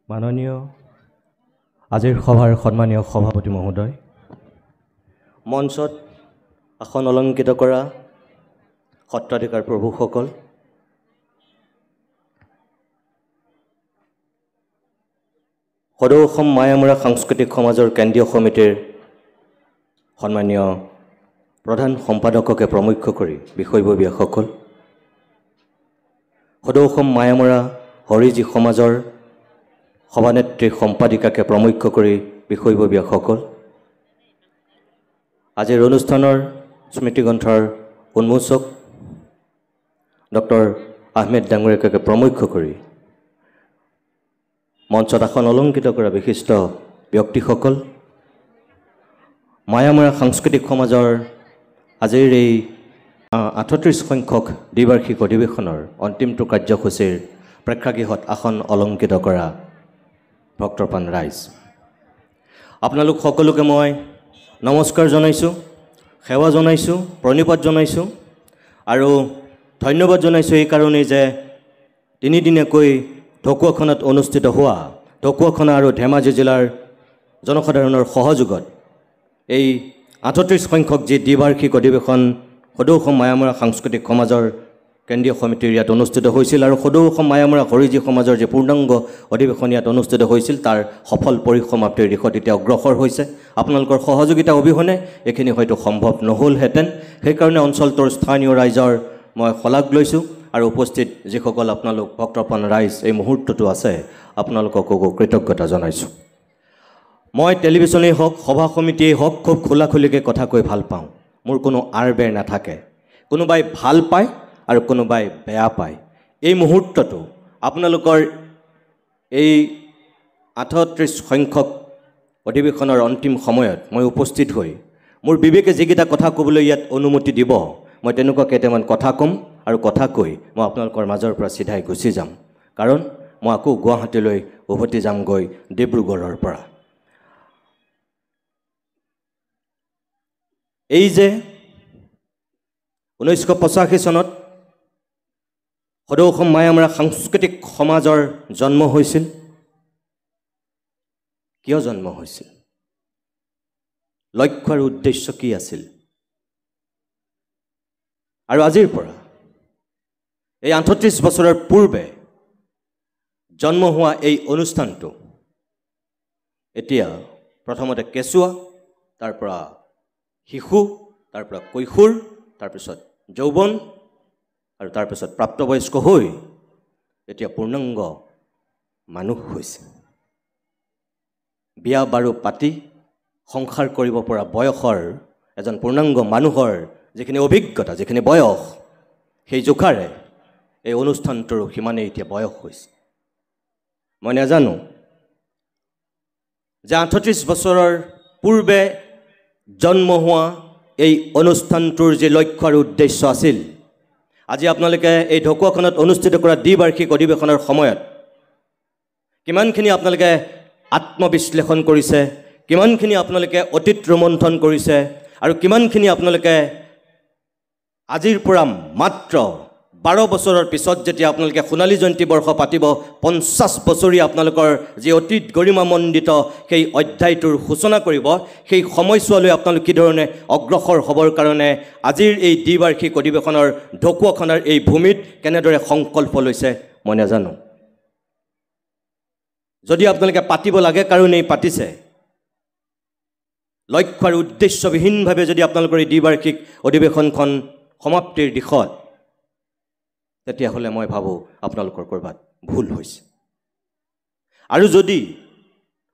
মাননীয় আজিৰ সভাৰ সন্মানীয় সভাপতি মহোদয়, মঞ্চত আসন অলংকৃত কৰা সত্ৰাধিকাৰ প্ৰভুসকল, সদৌ অসম মায়ামৰা সাংস্কৃতিক সমাজৰ কেন্দ্ৰীয় সমিতিৰ সন্মানীয় প্ৰধান সম্পাদককে প্ৰমুখ্য কৰি বিষয়ববীয়াসকল, সদৌ অসম মায়ামৰা হৰিজী সমাজৰ সভানেত্ৰী সম্পাদিকাকে প্ৰমুখ্য কৰি বিষয়ববীয়াসকল, আজিৰ অনুষ্ঠানৰ স্মৃতিগ্ৰন্থৰ উন্মোচক ডক্টৰ আহমেদ ডাঙৰীয়াকে প্ৰমুখ্য কৰি মঞ্চত আসন অলংকৃত কৰা বিশিষ্ট ব্যক্তিসকল, মায়ামৰা সাংস্কৃতিক সমাজৰ আজিৰ এই 38 সংখ্যক দ্বিবাৰ্ষিক অধিৱেশনৰ অন্তিমটো কাৰ্যসূচীৰ প্ৰেক্ষাগৃহত আসন অলংকৃত কৰা ভক্তপ্ৰাণ ৰাইজ, আপোনালোক সকলোকে মই নমস্কাৰ জনাইছোঁ, সেৱা জনাইছোঁ, প্ৰণিপাত জনাইছোঁ আৰু ধন্যবাদ জনাইছোঁ এই কাৰণেই যে তিনিদিনীয়াকৈ ঢকুৱাখানাত অনুষ্ঠিত হোৱা ঢকুৱাখানা আৰু ধেমাজি জিলাৰ জনসাধাৰণৰ সহযোগত এই 38 সংখ্যক যি দ্বিবাৰ্ষিক অধিৱেশন সদৌ অসম মায়ামৰা সাংস্কৃতিক সমাজৰ কেন্দ্ৰীয় সমিতিৰ ইয়াত অনুষ্ঠিত হৈছিল আৰু সদৌ অসম মায়ামৰা হৰিজী সমাজৰ যি পূৰ্ণাংগ অধিৱেশন ইয়াত অনুষ্ঠিত হৈছিল তাৰ সফল পৰিসমাপ্তিৰ দিশত এতিয়া অগ্ৰসৰ হৈছে। আপোনালোকৰ সহযোগিতা অবিহনে এইখিনি হয়তো সম্ভৱ নহ'লহেঁতেন। সেইকাৰণে অঞ্চলটোৰ স্থানীয় ৰাইজৰ মই শলাগ লৈছোঁ আৰু উপস্থিত যিসকল আপোনালোক ভক্তপ্ৰাণ ৰাইজ এই মুহূৰ্তটো আছে আপোনালোককো কৃতজ্ঞতা জনাইছোঁ। মই টেলিভিশ্যনেই হওক সভা সমিতিয়েই হওক খুব খোলাখুলিকৈ কথা কৈ ভাল পাওঁ, মোৰ কোনো আৰ বেৰ নাথাকে, কোনোবাই ভাল পায় আৰু কোনোবাই বেয়া পায়। এই মুহূৰ্তটো আপোনালোকৰ এই 38 সংখ্যক অধিৱেশনৰ অন্তিম সময়ত মই উপস্থিত হৈ মোৰ বিবেকে যিকেইটা কথা ক'বলৈ ইয়াত অনুমতি দিব মই তেনেকুৱা কেইটামান কথা ক'ম আৰু কথা কৈ মই আপোনালোকৰ মাজৰ পৰা চিধাই গুচি যাম, কাৰণ মই আকৌ গুৱাহাটীলৈ উভতি যামগৈ ডিব্ৰুগড়ৰ পৰা। এই যে 1985 চনত সদৌ অসম মায়ামৰা সাংস্কৃতিক সমাজৰ জন্ম হৈছিল, কিয় জন্ম হৈছিল, লক্ষ্য আৰু উদ্দেশ্য কি আছিল, আৰু আজিৰ পৰা এই 38 বছৰৰ পূৰ্বে জন্ম হোৱা এই অনুষ্ঠানটো এতিয়া প্ৰথমতে কেঁচুৱা, তাৰ পৰা শিশু, তাৰ পৰা কৈশোৰ, তাৰপিছত যৌৱন আৰু তাৰপিছত প্ৰাপ্তবয়স্ক হৈ এতিয়া পূৰ্ণাংগ মানুহ হৈছে। বিয়া বাৰু পাতি সংসাৰ কৰিব পৰা বয়সৰ এজন পূৰ্ণাংগ মানুহৰ যিখিনি অভিজ্ঞতা, যিখিনি বয়স, সেই জোখাৰে এই অনুষ্ঠানটোৰ সিমানেই এতিয়া বয়স হৈছে। মই নাজানো যে 38 বছৰৰ পূৰ্বে জন্ম হোৱা এই অনুষ্ঠানটোৰ যি লক্ষ্য আৰু উদ্দেশ্য আছিল, আজি আপোনালোকে এই ঢকুৱাখানাত অনুষ্ঠিত কৰা দ্বিবাৰ্ষিক অধিৱেশনৰ সময়ত কিমানখিনি আপোনালোকে আত্মবিশ্লেষণ কৰিছে, কিমানখিনি আপোনালোকে অতীত ৰোমন্থন কৰিছে আৰু কিমানখিনি আপোনালোকে আজিৰ পৰা মাত্ৰ 12 বছৰৰ পিছত যেতিয়া আপোনালোকে সোণালী জয়ন্তী বৰ্ষ পাতিব 50 বছৰীয়া আপোনালোকৰ যি অতীত গৰিমামণ্ডিত সেই অধ্যায়টোৰ সূচনা কৰিব, সেই সময়ছোৱালৈ আপোনালোক কি ধৰণে অগ্ৰসৰ হ'বৰ কাৰণে আজিৰ এই দ্বিবাৰ্ষিক অধিৱেশনৰ ঢকুৱাখানাৰ এই ভূমিত কেনেদৰে সংকল্প লৈছে মই নাজানো। যদি আপোনালোকে পাতিব লাগে কাৰণেই পাতিছে, লক্ষ্য আৰু উদ্দেশ্যবিহীনভাৱে যদি আপোনালোকৰ এই দ্বিবাৰ্ষিক অধিৱেশনখন সমাপ্তিৰ দিশত, তেতিয়াহ'লে মই ভাবোঁ আপোনালোকৰ ক'ৰবাত ভুল হৈছে। আৰু যদি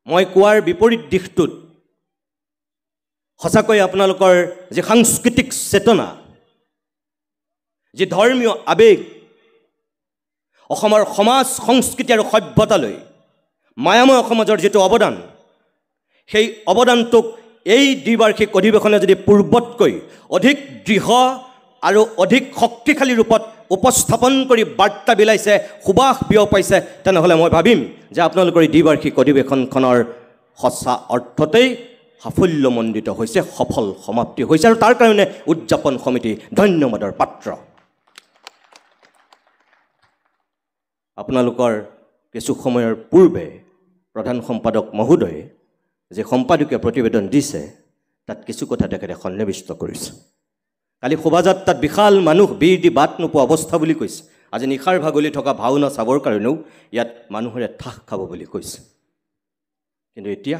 মই কোৱাৰ বিপৰীত দিশটোত সঁচাকৈ আপোনালোকৰ যি সাংস্কৃতিক চেতনা, যি ধৰ্মীয় আৱেগ, অসমৰ সমাজ সংস্কৃতি আৰু সভ্যতালৈ মায়াময় সমাজৰ যিটো অৱদান, সেই অৱদানটোক এই দ্বিবাৰ্ষিক অধিৱেশনে যদি পূৰ্বতকৈ অধিক দৃঢ় আৰু অধিক শক্তিশালী ৰূপত উপস্থাপন কৰি বাৰ্তা বিলাইছে, সুবাস বিয়পাইছে, তেনেহ'লে মই ভাবিম যে আপোনালোকৰ এই দ্বিবাৰ্ষিক অধিৱেশনখনৰ সঁচা অৰ্থতেই সাফল্যমণ্ডিত হৈছে, সফল সমাপ্তি হৈছে আৰু তাৰ কাৰণে উদযাপন সমিতি ধন্যবাদৰ পাত্ৰ। আপোনালোকৰ কিছু সময়ৰ পূৰ্বে প্ৰধান সম্পাদক মহোদয়ে যে সম্পাদকীয় প্ৰতিবেদন দিছে তাত কিছু কথা তেখেতে সন্নিৱিষ্ট কৰিছে কালি শোভাযাত্ৰাত বিশাল মানুহ বীৰ দি বাট নোপোৱা অৱস্থা বুলি কৈছে আজি নিশাৰ ভাগলি থকা ভাওনা চাবৰ কাৰণেও ইয়াত মানুহৰে ঠাহ খাব বুলি কৈছে কিন্তু এতিয়া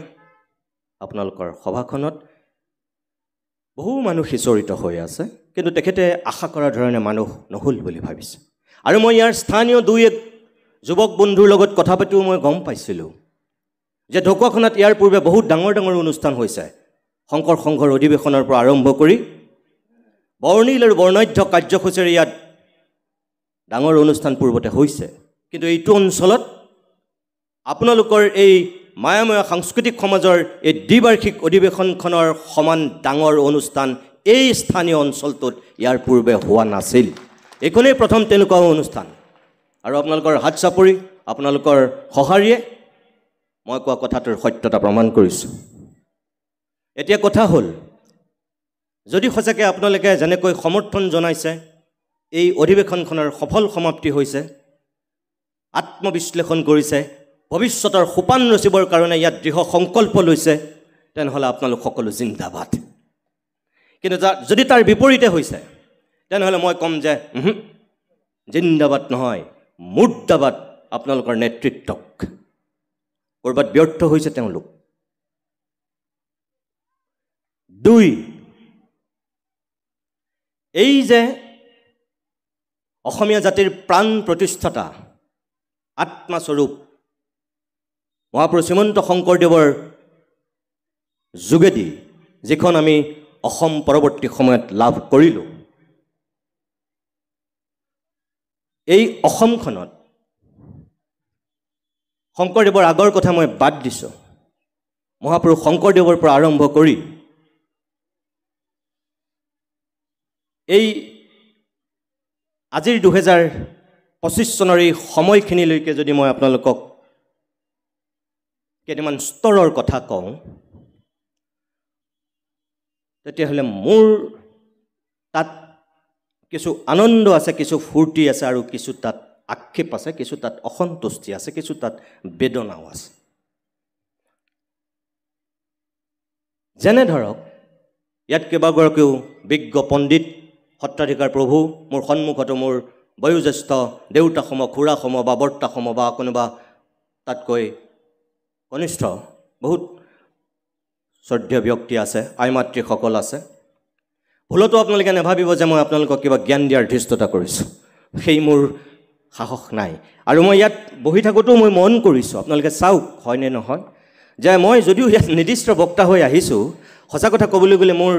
আপোনালোকৰ সভাখনত বহু মানুহ সিঁচৰিত হৈ আছে কিন্তু তেখেতে আশা কৰাৰ ধৰণে মানুহ নহ'ল বুলি ভাবিছে আৰু মই ইয়াৰ স্থানীয় দুই এক যুৱক বন্ধুৰ লগত কথা পাতিও মই গম পাইছিলোঁ যে ঢকুৱাখানাত ইয়াৰ পূৰ্বে বহুত ডাঙৰ ডাঙৰ অনুষ্ঠান হৈছে শংকৰ সংঘৰ অধিৱেশনৰ পৰা আৰম্ভ কৰি বৰ্ণিল আৰু বৰ্ণাঢ্য কাৰ্যসূচীৰে ইয়াত ডাঙৰ অনুষ্ঠান পূৰ্বতে হৈছে কিন্তু এইটো অঞ্চলত আপোনালোকৰ এই মায়াময়া সাংস্কৃতিক সমাজৰ এই দ্বিবাৰ্ষিক অধিৱেশনখনৰ সমান ডাঙৰ অনুষ্ঠান এই স্থানীয় অঞ্চলটোত ইয়াৰ পূৰ্বে হোৱা নাছিল এইখনেই প্ৰথম তেনেকুৱা অনুষ্ঠান আৰু আপোনালোকৰ হাত চাপৰি আপোনালোকৰ সঁহাৰিয়ে মই কোৱা কথাটোৰ সত্যতা প্ৰমাণ কৰিছোঁ এতিয়া কথা হ'ল যদি সঁচাকৈ আপোনালোকে যেনেকৈ সমৰ্থন জনাইছে এই অধিৱেশনখনৰ সফল সমাপ্তি হৈছে আত্মবিশ্লেষণ কৰিছে ভৱিষ্যতৰ সোপান ৰচিবৰ কাৰণে ইয়াত দৃঢ় সংকল্প লৈছে তেনেহ'লে আপোনালোক সকলো জিন্দাবাদ কিন্তু যদি তাৰ বিপৰীতে হৈছে তেনেহ'লে মই ক'ম যে জিন্দাবাদ নহয় মুৰ্দাবাদ আপোনালোকৰ নেতৃত্বক ক'ৰবাত ব্যৰ্থ হৈছে তেওঁলোক দুই এই যে অসমীয়া জাতিৰ প্ৰাণ প্ৰতিষ্ঠাতা আত্মাস্বৰূপ মহাপুৰুষ শ্ৰীমন্ত শংকৰদেৱৰ যোগেদি যিখন আমি অসম পৰৱৰ্তী সময়ত লাভ কৰিলোঁ এই অসমখনত শংকৰদেৱৰ আগৰ কথা মই বাদ দিছোঁ মহাপুৰুষ শংকৰদেৱৰ পৰা আৰম্ভ কৰি এই আজিৰ 2025 চনৰ এই সময়খিনিলৈকে যদি মই আপোনালোকক কেইটামান স্তৰৰ কথা কওঁ তেতিয়াহ'লে মোৰ তাত কিছু আনন্দ আছে কিছু ফূৰ্তি আছে আৰু কিছু তাত আক্ষেপ আছে কিছু তাত অসন্তুষ্টি আছে কিছু তাত বেদনাও আছে যেনে ধৰক ইয়াত কেইবাগৰাকীও বিজ্ঞ পণ্ডিত সত্ৰাধিকাৰ প্ৰভু মোৰ সন্মুখতো মোৰ বয়োজ্যেষ্ঠ দেউতাসম খুৰাসম বা বৰ্তাসম বা কোনোবা তাতকৈ কনিষ্ঠ বহুত শ্ৰদ্ধেয় ব্যক্তি আছে আই মাতৃসকল আছে ভুলতো আপোনালোকে নাভাবিব যে মই আপোনালোকক কিবা জ্ঞান দিয়াৰ ধৃষ্টতা কৰিছোঁ সেই মোৰ সাহস নাই আৰু মই ইয়াত বহি থাকোঁতেও মই মন কৰিছোঁ আপোনালোকে চাওক হয়নে নহয় যে মই যদিও ইয়াত নিৰ্দিষ্ট বক্তা হৈ আহিছোঁ সঁচা কথা ক'বলৈ গ'লে মোৰ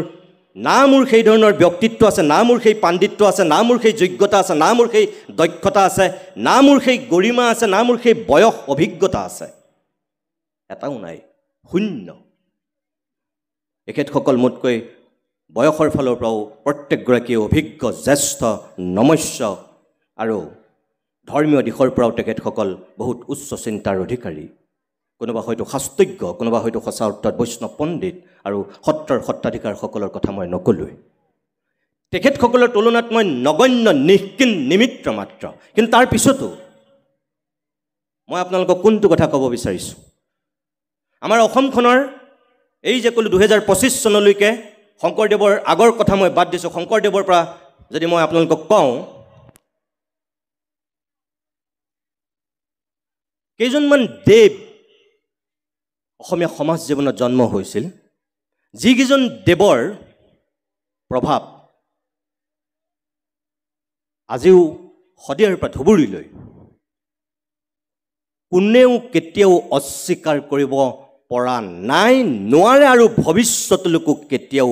না মোৰ সেই ধৰণৰ ব্যক্তিত্ব আছে না মোৰ সেই পাণ্ডিত্য আছে না মোৰ সেই যোগ্যতা আছে না মোৰ সেই দক্ষতা আছে না মোৰ সেই গৰিমা আছে না মোৰ সেই বয়স অভিজ্ঞতা আছে এটাও নাই শূন্য এখেতসকল মোতকৈ বয়সৰ ফালৰ পৰাও প্ৰত্যেকগৰাকী অভিজ্ঞ জ্যেষ্ঠ নমস্য আৰু ধৰ্মীয় দিশৰ পৰাও তেখেতসকল বহুত উচ্চ চিন্তাৰ অধিকাৰী কোনোবা হয়তো শাস্ত্ৰজ্ঞ কোনোবা হয়তো সঁচা অৰ্থত বৈষ্ণৱ পণ্ডিত আৰু সত্ৰৰ সত্ৰাধিকাৰসকলৰ কথা মই নকলোৱেই তেখেতসকলৰ তুলনাত মই নগণ্য নিষ্কিন নিমিত্ৰ মাত্ৰ কিন্তু তাৰ পিছতো মই আপোনালোকক কোনটো কথা ক'ব বিচাৰিছোঁ আমাৰ অসমখনৰ এই যে ক'লো 2025 চনলৈকে শংকৰদেৱৰ আগৰ কথা মই বাদ দিছোঁ শংকৰদেৱৰ পৰা যদি মই আপোনালোকক কওঁ কেইজনমান দেৱ অসমীয়া সমাজ জীৱনত জন্ম হৈছিল যিকেইজন দেৱৰ প্ৰভাৱ আজিও শদিয়াৰ পৰা ধুবুৰীলৈ কোনেও কেতিয়াও অস্বীকাৰ কৰিব পৰা নাই নোৱাৰে আৰু ভৱিষ্যতলৈকো কেতিয়াও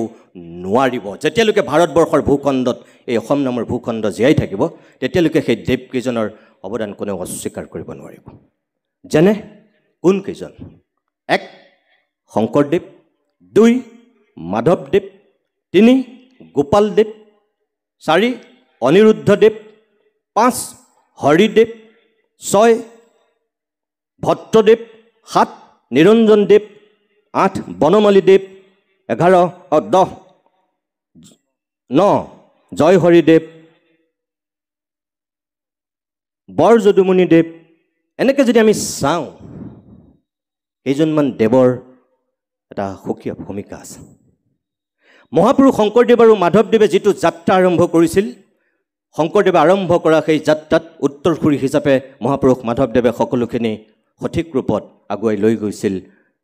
নোৱাৰিব যেতিয়ালৈকে ভাৰতবৰ্ষৰ ভূখণ্ডত এই অসম নামৰ ভূখণ্ড জীয়াই থাকিব তেতিয়ালৈকে সেই দেৱকেইজনৰ অৱদান কোনেও অস্বীকাৰ কৰিব নোৱাৰিব যেনে কোনকেইজন এক শংকৰদেৱ দুই মাধৱদেৱ তিনি গোপালদেৱ চাৰি অনিৰুদ্ধদেৱ পাঁচ হৰিদেৱ ছয় ভট্টদেৱ সাত নিৰঞ্জনদেৱ আঠ বনমালীদেৱ 10 9 জয় হৰিদেৱ বৰ যদুমণিদেৱ এনেকৈ যদি আমি চাওঁ কেইজনমান দেৱৰ এটা সুকীয়া ভূমিকা আছে। মহাপুৰুষ শংকৰদেৱ আৰু মাধৱদেৱে যিটো যাত্ৰা আৰম্ভ কৰিছিল, শংকৰদেৱে আৰম্ভ কৰা সেই যাত্ৰাত উত্তৰসূৰী হিচাপে মহাপুৰুষ মাধৱদেৱে সকলোখিনি সঠিক ৰূপত আগুৱাই লৈ গৈছিল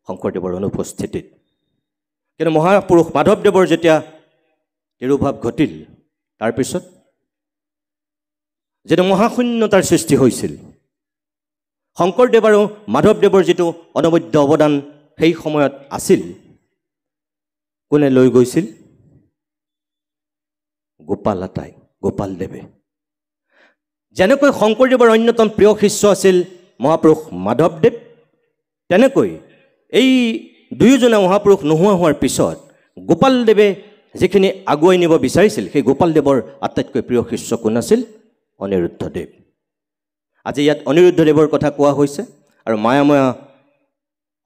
শংকৰদেৱৰ অনুপস্থিতিত। কিন্তু মহাপুৰুষ মাধৱদেৱৰ যেতিয়া তিৰোভাৱ ঘটিল, তাৰপিছত যিটো মহাশূন্যতাৰ সৃষ্টি হৈছিল, শংকৰদেৱ আৰু মাধৱদেৱৰ যিটো অনবদ্য অৱদান সেই সময়ত আছিল, কোনে লৈ গৈছিল? গোপাল আতাই, গোপালদেৱে। যেনেকৈ শংকৰদেৱৰ অন্যতম প্ৰিয় শিষ্য আছিল মহাপুৰুষ মাধৱদেৱ, তেনেকৈ এই দুয়োজনে মহাপুৰুষ নোহোৱা হোৱাৰ পিছত গোপালদেৱে যিখিনি আগুৱাই নিব বিচাৰিছিল, সেই গোপালদেৱৰ আটাইতকৈ প্ৰিয় শিষ্য কোন আছিল? অনিৰুদ্ধদেৱ। আজি ইয়াত অনিৰুদ্ধদেৱৰ কথা কোৱা হৈছে আৰু মায়াময়া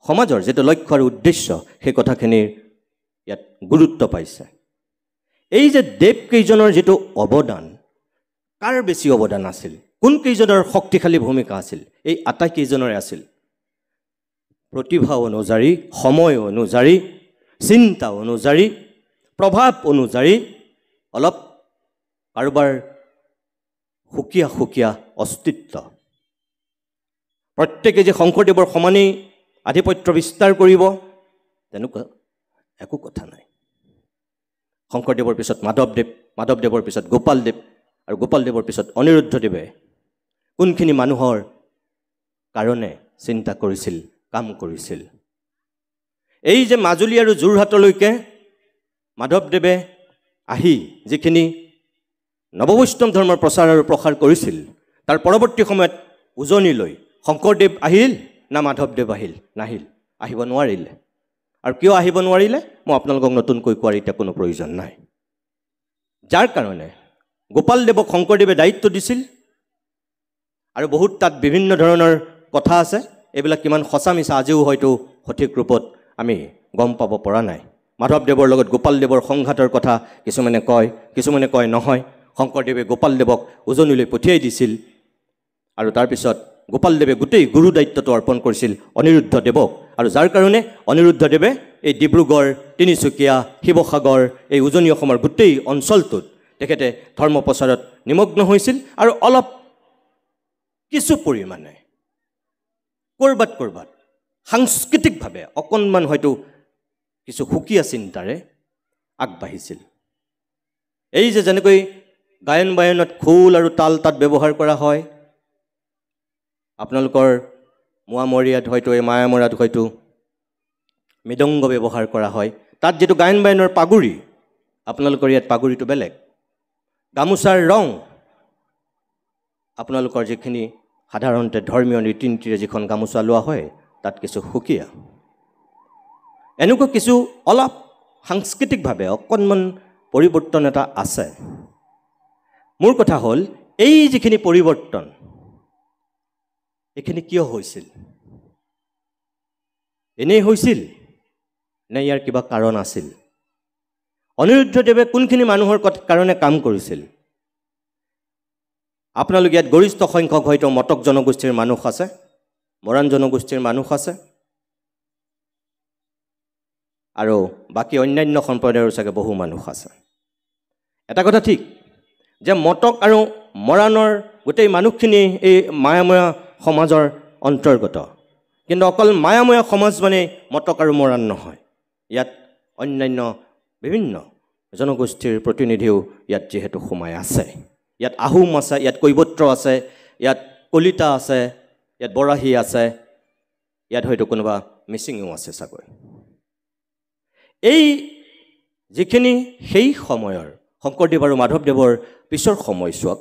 সমাজৰ যিটো লক্ষ্য আৰু উদ্দেশ্য, সেই কথাখিনিৰ ইয়াত গুৰুত্ব পাইছে। এই যে দেৱকেইজনৰ যিটো অৱদান, কাৰ বেছি অৱদান আছিল? কোনকেইজনৰ শক্তিশালী ভূমিকা আছিল? এই আটাইকেইজনৰে আছিল। প্ৰতিভা অনুযায়ী, সময় অনুযায়ী, চিন্তা অনুযায়ী, প্ৰভাৱ অনুযায়ী অলপ কাৰোবাৰ সুকীয়া সুকীয়া অস্তিত্ব। প্ৰত্যেকে যে শংকৰদেৱৰ সমানেই আধিপত্য বিস্তাৰ কৰিব তেনেকুৱা একো কথা নাই। শংকৰদেৱৰ পিছত মাধৱদেৱ, মাধৱদেৱৰ পিছত গোপালদেৱ আৰু গোপালদেৱৰ পিছত অনিৰুদ্ধদেৱে কোনখিনি মানুহৰ কাৰণে চিন্তা কৰিছিল, কাম কৰিছিল। এই যে মাজুলী আৰু যোৰহাটলৈকে মাধৱদেৱে আহি যিখিনি নৱবৈষ্ণৱ ধৰ্মৰ প্ৰচাৰ আৰু প্ৰসাৰ কৰিছিল, তাৰ পৰৱৰ্তী সময়ত উজনিলৈ শংকৰদেৱ আহিল না মাধৱদেৱ আহিল? নাহিল, আহিব নোৱাৰিলে। আৰু কিয় আহিব নোৱাৰিলে মই আপোনালোকক নতুনকৈ কোৱাৰ এতিয়া কোনো প্ৰয়োজন নাই। যাৰ কাৰণে গোপালদেৱক শংকৰদেৱে দায়িত্ব দিছিল, আৰু বহুত তাত বিভিন্ন ধৰণৰ কথা আছে, এইবিলাক কিমান সঁচা মিছা আজিও হয়তো সঠিক ৰূপত আমি গম পাব পৰা নাই। মাধৱদেৱৰ লগত গোপালদেৱৰ সংঘাতৰ কথা কিছুমানে কয় নহয়। শংকৰদেৱে গোপালদেৱক উজনিলৈ পঠিয়াই দিছিল আৰু তাৰপিছত গোপালদেৱে গোটেই গুৰু দায়িত্বটো অৰ্পণ কৰিছিল অনিৰুদ্ধদেৱক, আৰু যাৰ কাৰণে অনিৰুদ্ধদেৱে এই ডিব্ৰুগড়, তিনিচুকীয়া, শিৱসাগৰ, এই উজনি অসমৰ গোটেই অঞ্চলটোত তেখেতে ধৰ্ম প্ৰচাৰত নিমগ্ন হৈছিল। আৰু অলপ কিছু পৰিমাণে ক'ৰবাত সাংস্কৃতিকভাৱে অকণমান হয়তো কিছু সুকীয়া চিন্তাৰে আগবাঢ়িছিল। এই যে যেনেকৈ গায়ন বায়নত খোল আৰু তাল তাত ব্যৱহাৰ কৰা হয়, আপোনালোকৰ মোৱামৰীয়াত হয়তো, এই মায়ামৰাত হয়তো মৃদংগ ব্যৱহাৰ কৰা হয়। তাত যিটো গায়ন বায়নৰ পাগুৰি, আপোনালোকৰ ইয়াত পাগুৰিটো বেলেগ। গামোচাৰ ৰং, আপোনালোকৰ যিখিনি সাধাৰণতে ধৰ্মীয় ৰীতি নীতিৰে যিখন গামোচা লোৱা হয়, তাত কিছু সুকীয়া। এনেকুৱা কিছু অলপ সাংস্কৃতিকভাৱে অকণমান পৰিৱৰ্তন এটা আছে। মোৰ কথা হ'ল, এই যিখিনি পৰিৱৰ্তন, এইখিনি কিয় হৈছিল? এনেই হৈছিল নে ইয়াৰ কিবা কাৰণ আছিল? অনিৰুদ্ধদেৱে কোনখিনি মানুহৰ কাৰণে কাম কৰিছিল? আপোনালোকে ইয়াত গৰিষ্ঠ সংখ্যক হয়তো মটক জনগোষ্ঠীৰ মানুহ আছে, মৰাণ জনগোষ্ঠীৰ মানুহ আছে, আৰু বাকী অন্যান্য সম্প্ৰদায়ৰ চাগে বহু মানুহ আছে। এটা কথা ঠিক যে মটক আৰু মৰাণৰ গোটেই মানুহখিনি এই মায়াময়া সমাজৰ অন্তৰ্গত, কিন্তু অকল মায়াময়া সমাজ মানে মটক আৰু মৰাণ নহয়। ইয়াত অন্যান্য বিভিন্ন জনগোষ্ঠীৰ প্ৰতিনিধিও ইয়াত যিহেতু সোমাই আছে। ইয়াত আহোম আছে, ইয়াত কৈবত্ৰ আছে, ইয়াত কলিতা আছে, ইয়াত বৰাহী আছে, ইয়াত হয়তো কোনোবা মিচিঙো আছে চাগৈ। এই যিখিনি সেই সময়ৰ শংকৰদেৱ আৰু মাধৱদেৱৰ পিছৰ সময়ছোৱাক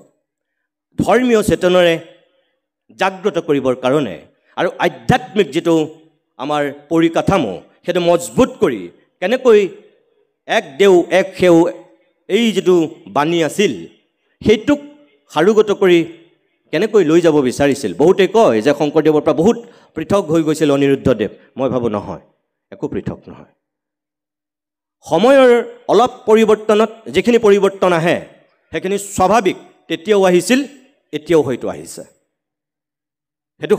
ধৰ্মীয় চেতনাৰে জাগ্ৰত কৰিবৰ কাৰণে আৰু আধ্যাত্মিক যিটো আমাৰ পৰিকাঠামো, সেইটো মজবুত কৰি কেনেকৈ এক দেও এক সেউ, এই যিটো বাণী আছিল, সেইটোক সাৰোগত কৰি কেনেকৈ লৈ যাব বিচাৰিছিল। বহুতে কয় যে শংকৰদেৱৰ পৰা বহুত পৃথক হৈ গৈছিল অনিৰুদ্ধদেৱ। মই ভাবোঁ নহয়, একো পৃথক নহয়। সময়ৰ অলপ পৰিৱৰ্তনত যিখিনি পৰিৱৰ্তন আহে, সেইখিনি স্বাভাৱিক, তেতিয়াও আহিছিল, এতিয়াও হয়তো আহিছে। সেইটো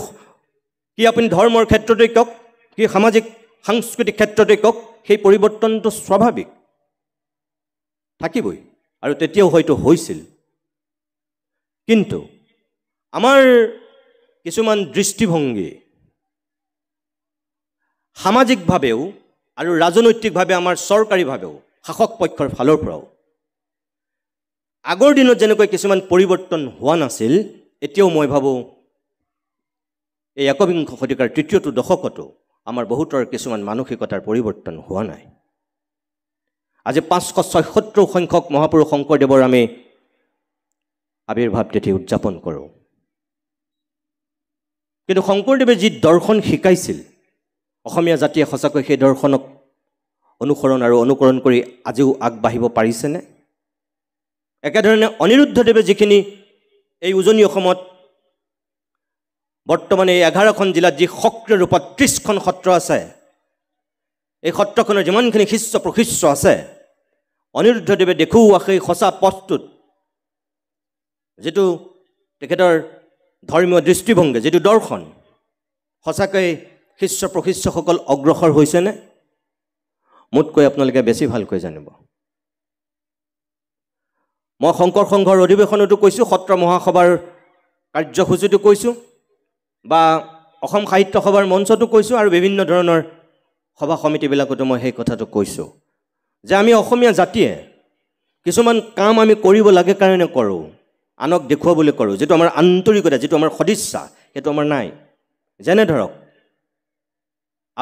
কি আপুনি ধৰ্মৰ ক্ষেত্ৰতে কওক, কি সামাজিক সাংস্কৃতিক ক্ষেত্ৰতে কওক সেই পৰিৱৰ্তনটো স্বাভাৱিক থাকিবই আৰু তেতিয়াও হয়তো হৈছিল কিন্তু আমাৰ কিছুমান দৃষ্টিভংগী সামাজিকভাৱেও আৰু ৰাজনৈতিকভাৱে আমাৰ চৰকাৰীভাৱেও শাসক পক্ষৰ ফালৰ পৰাও আগৰ দিনত যেনেকৈ কিছুমান পৰিৱৰ্তন হোৱা নাছিল এতিয়াও মই ভাবোঁ এই একবিংশ শতিকাৰ তৃতীয়টো দশকতো আমাৰ বহুতৰ কিছুমান মানসিকতাৰ পৰিৱৰ্তন হোৱা নাই আজি 576 সংখ্যক মহাপুৰুষ শংকৰদেৱৰ আমি আবিৰ্ভাৱ তিথি উদযাপন কৰোঁ কিন্তু শংকৰদেৱে যি দৰ্শন শিকাইছিল অসমীয়া জাতিয়ে সঁচাকৈ সেই দৰ্শনক অনুসৰণ আৰু অনুকৰণ কৰি আজিও আগবাঢ়িব পাৰিছেনে একেধৰণে অনিৰুদ্ধদেৱে যিখিনি এই উজনি অসমত বৰ্তমানে এই 11খন জিলাত যি সক্ৰিয় ৰূপত 30খন সত্ৰ আছে এই সত্ৰখনৰ যিমানখিনি শিষ্য প্ৰশিষ্য আছে অনিৰুদ্ধদেৱে দেখুওৱা সেই সঁচা পথটোত যিটো তেখেতৰ ধৰ্মীয় দৃষ্টিভংগী যিটো দৰ্শন সঁচাকৈ শিষ্য প্ৰশিষ্যসকল অগ্ৰসৰ হৈছেনে মোতকৈ আপোনালোকে বেছি ভালকৈ জানিব মই শংকৰ সংঘৰ অধিৱেশনতো কৈছোঁ সত্ৰ মহাসভাৰ কাৰ্যসূচীটো কৈছোঁ বা অসম সাহিত্য সভাৰ মঞ্চতো কৈছোঁ আৰু বিভিন্ন ধৰণৰ সভা সমিতিবিলাকতো মই সেই কথাটো কৈছোঁ যে আমি অসমীয়া জাতিয়ে কিছুমান কাম আমি কৰিব লাগে কাৰণে কৰোঁ আনক দেখুৱাবলৈ কৰোঁ যিটো আমাৰ আন্তৰিকতা যিটো আমাৰ সদিচ্ছা সেইটো আমাৰ নাই যেনে ধৰক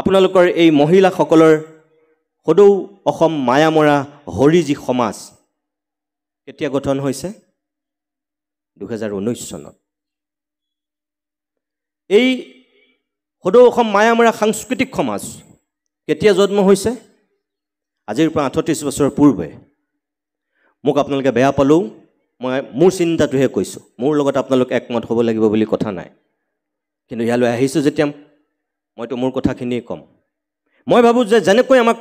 আপোনালোকৰ এই মহিলাসকলৰ সদৌ অসম মায়ামৰা হৰিজী সমাজ কেতিয়া গঠন হৈছে 2019 চনত এই সদৌ অসম মায়ামৰা সাংস্কৃতিক সমাজ কেতিয়া জন্ম হৈছে আজিৰ পৰা 38 বছৰ পূৰ্বে মোক আপোনালোকে বেয়া পালেও মই মোৰ চিন্তাটোহে কৈছোঁ মোৰ লগত আপোনালোক একমত হ'ব লাগিব বুলি কথা নাই কিন্তু ইয়ালৈ আহিছোঁ যেতিয়া মইতো মোৰ কথাখিনি ক'ম মই ভাবোঁ যে যেনেকৈ আমাক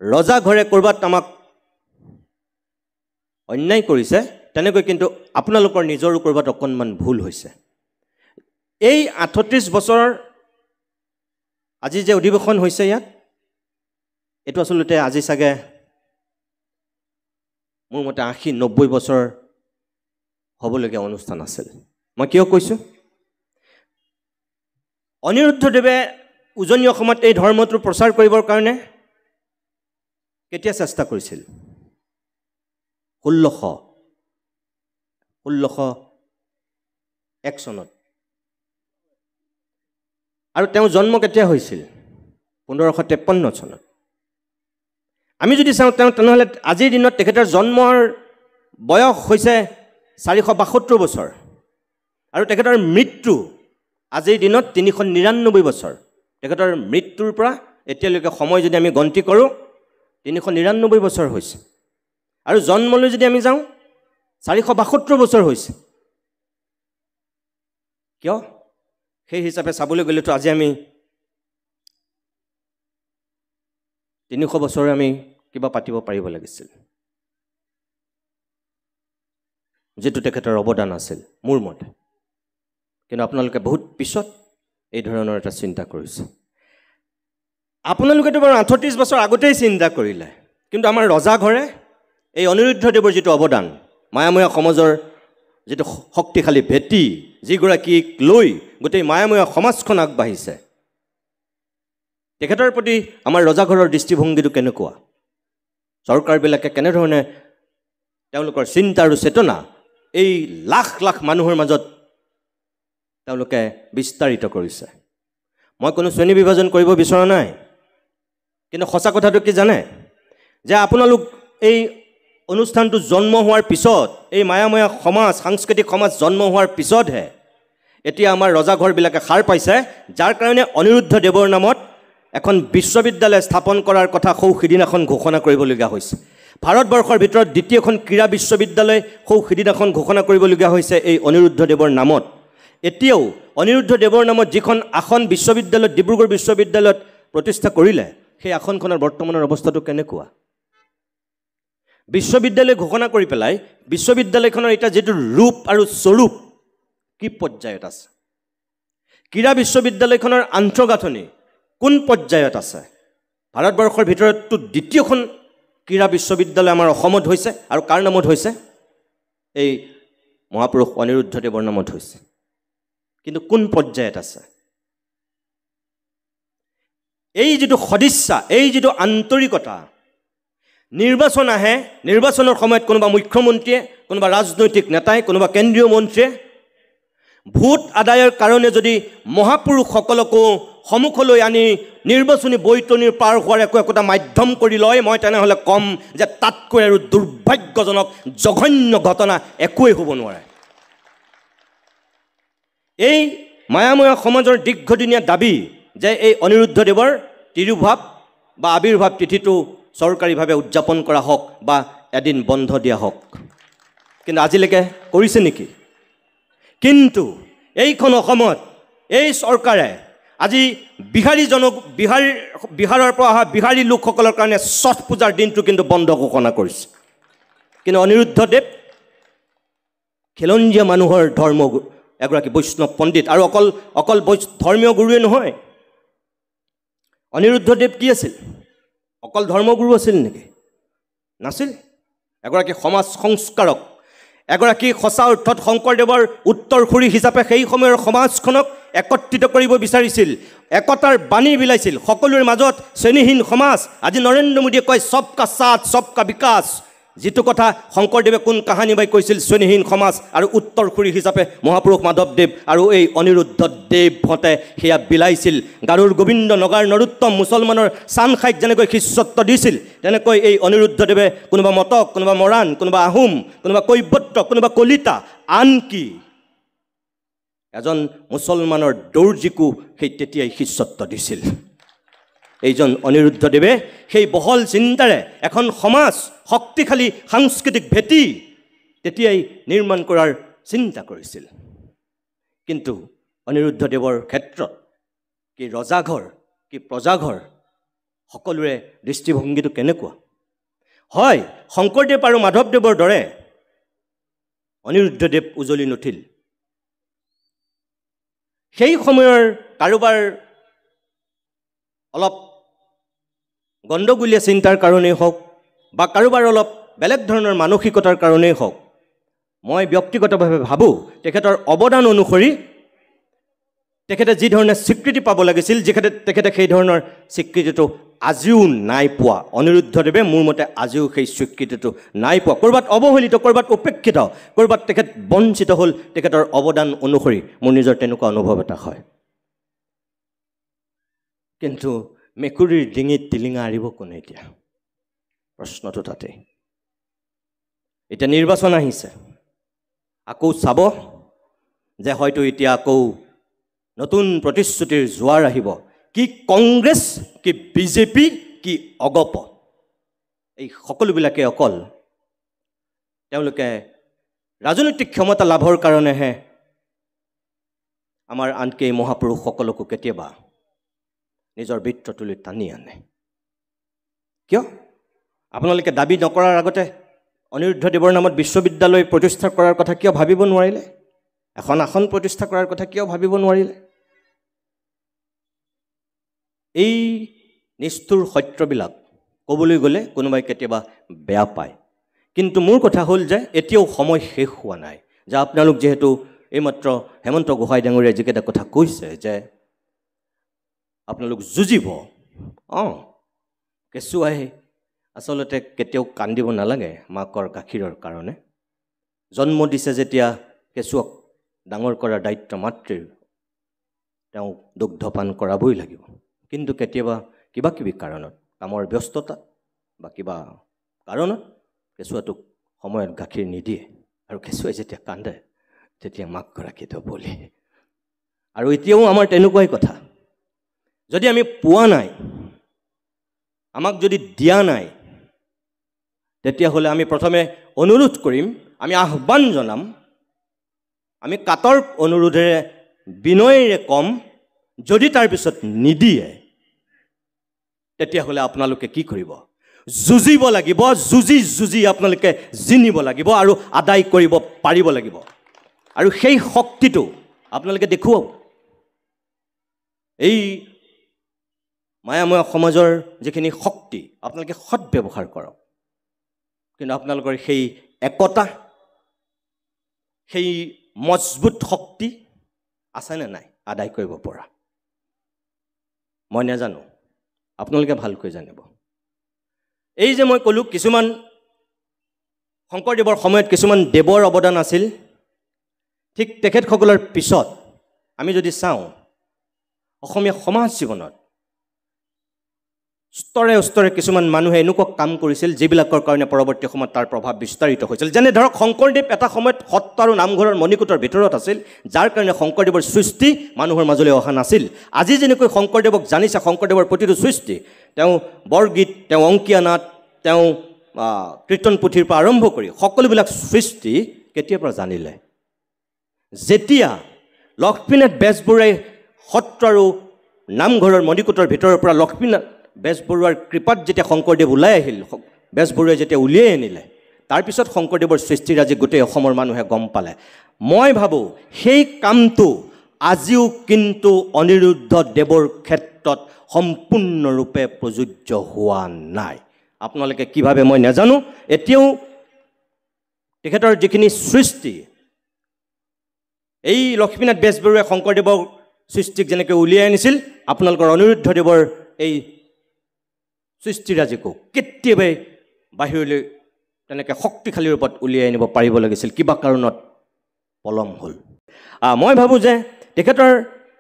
ৰজা ঘৰে ক'ৰবাত আমাক অন্যায় কৰিছে তেনেকৈ কিন্তু আপোনালোকৰ নিজৰো ক'ৰবাত অকণমান ভুল হৈছে এই 38 বছৰৰ আজি যে অধিৱেশন হৈছে ইয়াত এইটো আচলতে আজি চাগে মোৰ মতে 80-90 বছৰ হ'বলগীয়া অনুষ্ঠান আছিল মই কিয় কৈছোঁ অনিৰুদ্ধদেৱে উজনি অসমত এই ধৰ্মটো প্ৰচাৰ কৰিবৰ কাৰণে কেতিয়া চেষ্টা কৰিছিল 1601 চনত আৰু তেওঁ জন্ম কেতিয়া হৈছিল 1553 চনত আমি যদি চাওঁ তেনেহ'লে আজিৰ দিনত তেখেতৰ জন্মৰ বয়স হৈছে 472 বছৰ আৰু তেখেতৰ মৃত্যু আজিৰ দিনত 399 বছৰ তেখেতৰ মৃত্যুৰ পৰা এতিয়ালৈকে সময় যদি আমি গন্তি কৰোঁ 399 বছৰ হৈছে আৰু জন্মলৈ যদি আমি যাওঁ 472 বছৰ হৈছে কিয় সেই হিচাপে চাবলৈ গ'লেতো আজি আমি 300 বছৰ আমি কিবা পাতিব পাৰিব লাগিছিল যেটো তেখেতৰ অৱদান আছিল মোৰ মতে কিন্তু আপোনালোকে বহুত পিছত এই ধৰণৰ এটা চিন্তা কৰিছে আপোনালোকেতো বাৰু 38 বছৰ আগতেই চিন্তা কৰিলে কিন্তু আমাৰ ৰজা ঘৰে এই অনিৰুদ্ধদেৱৰ যিটো অৱদান মায়াময়া সমাজৰ যিটো শক্তিশালী ভেটি যিগৰাকীক লৈ গোটেই মায়াময়া সমাজখন আগবাঢ়িছে তেখেতৰ প্ৰতি আমাৰ ৰজাঘৰৰ দৃষ্টিভংগীটো কেনেকুৱা চৰকাৰবিলাকে কেনেধৰণে তেওঁলোকৰ চিন্তা আৰু চেতনা এই লাখ লাখ মানুহৰ মাজত তেওঁলোকে বিস্তাৰিত কৰিছে মই কোনো শ্ৰেণী বিভাজন কৰিব বিচৰা নাই কিন্তু সঁচা কথাটো কি জানে যে আপোনালোক এই অনুষ্ঠানটো জন্ম হোৱাৰ পিছত এই মায়াময়া সমাজ সাংস্কৃতিক সমাজ জন্ম হোৱাৰ পিছতহে এতিয়া আমাৰ ৰজাঘৰবিলাকে সাৰ পাইছে যাৰ কাৰণে অনিৰুদ্ধদেৱৰ নামত এখন বিশ্ববিদ্যালয় স্থাপন কৰাৰ কথা সিদিনাখন ঘোষণা কৰিবলগীয়া হৈছে ভাৰতবৰ্ষৰ ভিতৰত দ্বিতীয়খন ক্ৰীড়া বিশ্ববিদ্যালয় সিদিনাখন ঘোষণা কৰিবলগীয়া হৈছে এই অনিৰুদ্ধদেৱৰ নামত এতিয়াও অনিৰুদ্ধদেৱৰ নামত যিখন আসন বিশ্ববিদ্যালয় ডিব্ৰুগড় বিশ্ববিদ্যালয়ত প্ৰতিষ্ঠা কৰিলে সেই আসনখনৰ বৰ্তমানৰ অৱস্থাটো কেনেকুৱা বিশ্ববিদ্যালয় ঘোষণা কৰি পেলাই বিশ্ববিদ্যালয়খনৰ এটা যেটো ৰূপ আৰু স্বৰূপ কি পৰ্যায়ত আছে ক্ৰীড়া বিশ্ববিদ্যালয়খনৰ আন্তঃগাঁথনি কোন পৰ্যায়ত আছে ভাৰতবৰ্ষৰ ভিতৰতটো দ্বিতীয়খন ক্ৰীড়া বিশ্ববিদ্যালয় আমাৰ অসমত হৈছে আৰু কাৰ নামত হৈছে এই মহাপুৰুষ অনিৰুদ্ধদেৱৰ নামত হৈছে কিন্তু কোন পৰ্যায়ত আছে এই যেটো সদিচ্ছা এই যেটো আন্তৰিকতা নিৰ্বাচন আহে নিৰ্বাচনৰ সময়ত কোনোবা মুখ্যমন্ত্ৰীয়ে কোনোবা ৰাজনৈতিক নেতাই কোনোবা কেন্দ্ৰীয় মন্ত্ৰীয়ে ভোট আদায়ৰ কাৰণে যদি মহাপুৰুষসকলকো সন্মুখলৈ আনি নিৰ্বাচনী বৈতনিৰ পাৰ হোৱাৰ একোটা মাধ্যম কৰি লয় মই তেনেহ'লে কম যে তাতকৈ আৰু দুৰ্ভাগ্যজনক জঘন্য ঘটনা একোৱেই হ'ব নোৱাৰে এই মায়াময় সমাজৰ দীৰ্ঘদিনীয়া দাবী যে এই অনিৰুদ্ধদেৱৰ তিৰুভাৱ বা আবিৰ্ভাৱ তিথিটো চৰকাৰীভাৱে উদযাপন কৰা হওক বা এদিন বন্ধ দিয়া হওক কিন্তু আজিলৈকে কৰিছে নেকি কিন্তু এইখন অসমত এই চৰকাৰে আজি বিহাৰৰ পৰা অহা বিহাৰী লোকসকলৰ কাৰণে ছট পূজাৰ দিনটো কিন্তু বন্ধ ঘোষণা কৰিছে কিন্তু অনিৰুদ্ধদেৱ খিলঞ্জীয়া মানুহৰ ধৰ্ম এগৰাকী বৈষ্ণৱ পণ্ডিত আৰু অকল ধৰ্মীয় গুৰুৱে নহয় অনিৰুদ্ধদেৱ কি আছিল অকল ধৰ্মগুৰু আছিল নেকি নাছিল এগৰাকী সমাজ সংস্কাৰক এগৰাকী সঁচা অৰ্থত শংকৰদেৱৰ উত্তৰসূৰী হিচাপে সেই সময়ৰ সমাজখনক একত্ৰিত কৰিব বিচাৰিছিল একতাৰ বাণী বিলাইছিল সকলোৰে মাজত শ্ৰেণীহীন সমাজ আজি নৰেন্দ্ৰ মোদীয়ে কয় সবকা সাথ সবকা বিকাশ যেটো কথা শংকৰদেৱে কোন কাহিনী বাই কৈছিল শ্ৰেণীহীন সমাজ আৰু উত্তৰসূৰী হিচাপে মহাপুৰুষ মাধৱদেৱ আৰু এই অনিৰুদ্ধদেৱহঁতে সেয়া বিলাইছিল গাৰুৰ গোবিন্দ নগাৰ নৰোত্তম মুছলমানৰ চানখাইক যেনেকৈ শিষ্যত্ব দিছিল তেনেকৈ এই অনিৰুদ্ধদেৱে কোনোবা মটক কোনোবা মৰাণ কোনোবা আহোম কোনোবা কৈবৰ্ত কোনোবা কলিতা আনকি এজন মুছলমানৰ দৰ্জীকো সেই তেতিয়াই শিষ্যত্ব দিছিল এইজন অনিৰুদ্ধদেৱে সেই বহল চিন্তাৰে এখন সমাজ শক্তিশালী সাংস্কৃতিক ভেটি তেতিয়াই নিৰ্মাণ কৰাৰ চিন্তা কৰিছিল কিন্তু অনিৰুদ্ধদেৱৰ ক্ষেত্ৰত কি ৰজাঘৰ কি প্ৰজাঘৰ সকলোৰে দৃষ্টিভংগীটো কেনেকুৱা হয় শংকৰদেৱ আৰু মাধৱদেৱৰ দৰে অনিৰুদ্ধদেৱ উজলি নুঠিল সেই সময়ৰ কাৰোবাৰ অলপ গণ্ডগোলীয়া চিন্তাৰ কাৰণেই হওক বা কাৰোবাৰ অলপ বেলেগ ধৰণৰ মানসিকতাৰ কাৰণেই হওক মই ব্যক্তিগতভাৱে ভাবোঁ তেখেতৰ অৱদান অনুসৰি তেখেতে যি ধৰণে স্বীকৃতি পাব লাগিছিল তেখেতে সেই ধৰণৰ স্বীকৃতিটো আজিও নাই পোৱা অনিৰুদ্ধদেৱে মোৰ মতে আজিও সেই স্বীকৃতিটো নাই পোৱা ক'ৰবাত অৱহেলিত ক'ৰবাত উপেক্ষিত ক'ৰবাত তেখেত বঞ্চিত হ'ল তেখেতৰ অৱদান অনুসৰি মোৰ নিজৰ তেনেকুৱা অনুভৱ এটা হয় কিন্তু মেকুৰীৰ ডিঙিত টিলিঙা আৰিব কোনে এতিয়া প্ৰশ্নটো তাতে এতিয়া নিৰ্বাচন আহিছে আকৌ চাব যে হয়তো এতিয়া আকৌ নতুন প্ৰতিশ্ৰুতিৰ জোৱাৰ আহিব কি কংগ্ৰেছ কি বিজেপি কি অগপ এই সকলোবিলাকে অকল তেওঁলোকে ৰাজনৈতিক ক্ষমতা লাভৰ কাৰণেহে আমাৰ আনকি মহাপুৰুষসকলকো কেতিয়াবা নিজৰ বৃত্তটোলৈ টানি আনে কিয় আপোনালোকে দাবী নকৰাৰ আগতে অনিৰুদ্ধদেৱৰ নামত বিশ্ববিদ্যালয় প্ৰতিষ্ঠা কৰাৰ কথা কিয় ভাবিব নোৱাৰিলে এখন আসন প্ৰতিষ্ঠা কৰাৰ কথা কিয় ভাবিব নোৱাৰিলে এই নিষ্ঠুৰ সত্যবিলাক ক'বলৈ গ'লে কোনোবাই কেতিয়াবা বেয়া পায় কিন্তু মোৰ কথা হ'ল যে এতিয়াও সময় শেষ হোৱা নাই যে আপোনালোক যেহেতু এইমাত্ৰ হেমন্ত গোহাঁই ডাঙৰীয়াই যিকেইটা কথা কৈছে যে আপোনালোক যুঁজিব কেঁচুৱাই আচলতে কেতিয়াও কান্দিব নালাগে মাকৰ গাখীৰৰ কাৰণে জন্ম দিছে যেতিয়া কেঁচুৱাক ডাঙৰ কৰাৰ দায়িত্ব মাতৃৰ তেওঁ দুগ্ধপান কৰাবই লাগিব কিন্তু কেতিয়াবা কিবা কিবি কাৰণত কামৰ ব্যস্ততা বা কিবা কাৰণত কেঁচুৱাটোক সময়ত গাখীৰ নিদিয়ে আৰু কেঁচুৱাই যেতিয়া কান্দে তেতিয়া মাকগৰাকীতো বলি আৰু এতিয়াও আমাৰ তেনেকুৱাই কথা যদি আমি পোৱা নাই আমাক যদি দিয়া নাই তেতিয়াহ'লে আমি প্ৰথমে অনুৰোধ কৰিম আমি আহ্বান জনাম আমি কাতৰ অনুৰোধেৰে বিনয়েৰে কম যদি তাৰ পিছত নিদিয়ে তেতিয়াহ'লে আপোনালোকে কি কৰিব যুঁজিব লাগিব যুঁজি আপোনালোকে জিনিব লাগিব আৰু আদায় কৰিব পাৰিব লাগিব আৰু সেই শক্তিটো আপোনালোকে দেখুৱাওক এই মায়াময় সমাজৰ যিখিনি শক্তি আপোনালোকে সৎ ব্যৱহাৰ কৰক কিন্তু আপোনালোকৰ সেই একতা সেই মজবুত শক্তি আছেনে নাই আদায় কৰিব পৰা মই নাজানো আপোনালোকে ভালকৈ জানিব এই যে মই ক'লো কিছুমান শংকৰদেৱৰ সময়ত কিছুমান দেৱৰ অৱদান আছিল ঠিক তেখেতসকলৰ পিছত আমি যদি চাওঁ অসমীয়া সমাজ জীৱনত স্তৰে স্তৰে কিছুমান মানুহে এনেকুৱা কাম কৰিছিল যিবিলাকৰ কাৰণে পৰৱৰ্তী সময়ত তাৰ প্ৰভাৱ বিস্তাৰিত হৈছিল যেনে ধৰক শংকৰদেৱ এটা সময়ত সত্ৰ আৰু নামঘৰৰ মণিকূটৰ ভিতৰত আছিল যাৰ কাৰণে শংকৰদেৱৰ সৃষ্টি মানুহৰ মাজলৈ অহা নাছিল আজি যেনেকৈ শংকৰদেৱক জানিছে শংকৰদেৱৰ প্ৰতিটো সৃষ্টি তেওঁ বৰগীত তেওঁ অংকীয়া নাট তেওঁ কীৰ্তন পুথিৰ পৰা আৰম্ভ কৰি সকলোবিলাক সৃষ্টি কেতিয়াৰ পৰা জানিলে যেতিয়া লক্ষ্মীনাথ বেজবৰুৱাই সত্ৰ আৰু নামঘৰৰ মণিকূটৰ ভিতৰৰ পৰা লক্ষ্মীনাথ বেজবৰুৱাৰ কৃপাত যেতিয়া শংকৰদেৱ ওলাই আহিল বেজবৰুৱাই যেতিয়া উলিয়াই আনিলে তাৰপিছত শংকৰদেৱৰ সৃষ্টিৰাজি গোটেই অসমৰ মানুহে গম পালে মই ভাবোঁ সেই কামটো আজিও কিন্তু অনিৰুদ্ধ দেৱৰ ক্ষেত্ৰত সম্পূৰ্ণৰূপে প্ৰযোজ্য হোৱা নাই আপোনালোকে কি ভাবে মই নাজানো এতিয়াও তেখেতৰ যিখিনি সৃষ্টি এই লক্ষ্মীনাথ বেজবৰুৱাই শংকৰদেৱৰ সৃষ্টিক যেনেকৈ উলিয়াই আনিছিল আপোনালোকৰ অনিৰুদ্ধ দেৱৰ এই সৃষ্টিৰাজিকো কেতিয়াবাই বাহিৰলৈ তেনেকৈ শক্তিশালী ৰূপত উলিয়াই আনিব পাৰিব লাগিছিল কিবা কাৰণত পলম হ'ল মই ভাবোঁ যে তেখেতৰ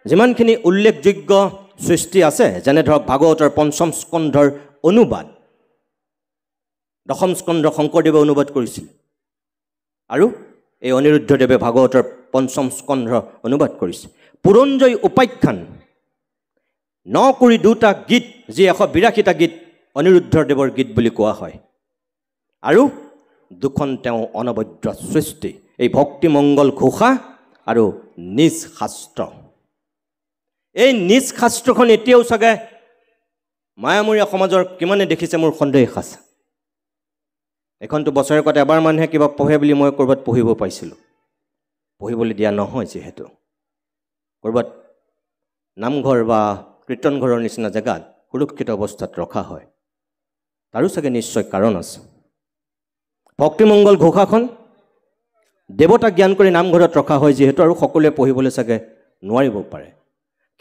যিমানখিনি উল্লেখযোগ্য সৃষ্টি আছে যেনে ধৰক ভাগৱতৰ পঞ্চম স্কন্ধৰ অনুবাদ দশম স্কন্ধ শংকৰদেৱে অনুবাদ কৰিছিল আৰু এই অনিৰুদ্ধদেৱে ভাগৱতৰ পঞ্চম স্কন্ধ অনুবাদ কৰিছে পুৰঞ্জয় উপাখ্যান 9 কুৰি 2টা গীত যি 182টা গীত অনিৰুদ্ধদেৱৰ গীত বুলি কোৱা হয় আৰু দুখন তেওঁ অনবদ্য সৃষ্টি এই ভক্তিমংগল ঘোষা আৰু নিজ শাস্ত্ৰ এই নিজ শাস্ত্ৰখন এতিয়াও চাগে মায়ামৰীয়া সমাজৰ কিমানে দেখিছে মোৰ সন্দেহ আছে এখনটো বছৰেকত এবাৰ মানুহে কিবা পঢ়ে বুলি মই ক'ৰবাত পঢ়িব পাইছিলোঁ পঢ়িবলৈ দিয়া নহয় যিহেতু ক'ৰবাত নামঘৰ বা কীৰ্তন ঘৰৰ নিচিনা জেগাত সুৰক্ষিত অৱস্থাত ৰখা হয় তাৰো চাগে নিশ্চয় কাৰণ আছে ভক্তিমংগল ঘোষাখন দেৱতা জ্ঞান কৰি নামঘৰত ৰখা হয় যিহেতু আৰু সকলোৱে পঢ়িবলৈ চাগে নোৱাৰিব পাৰে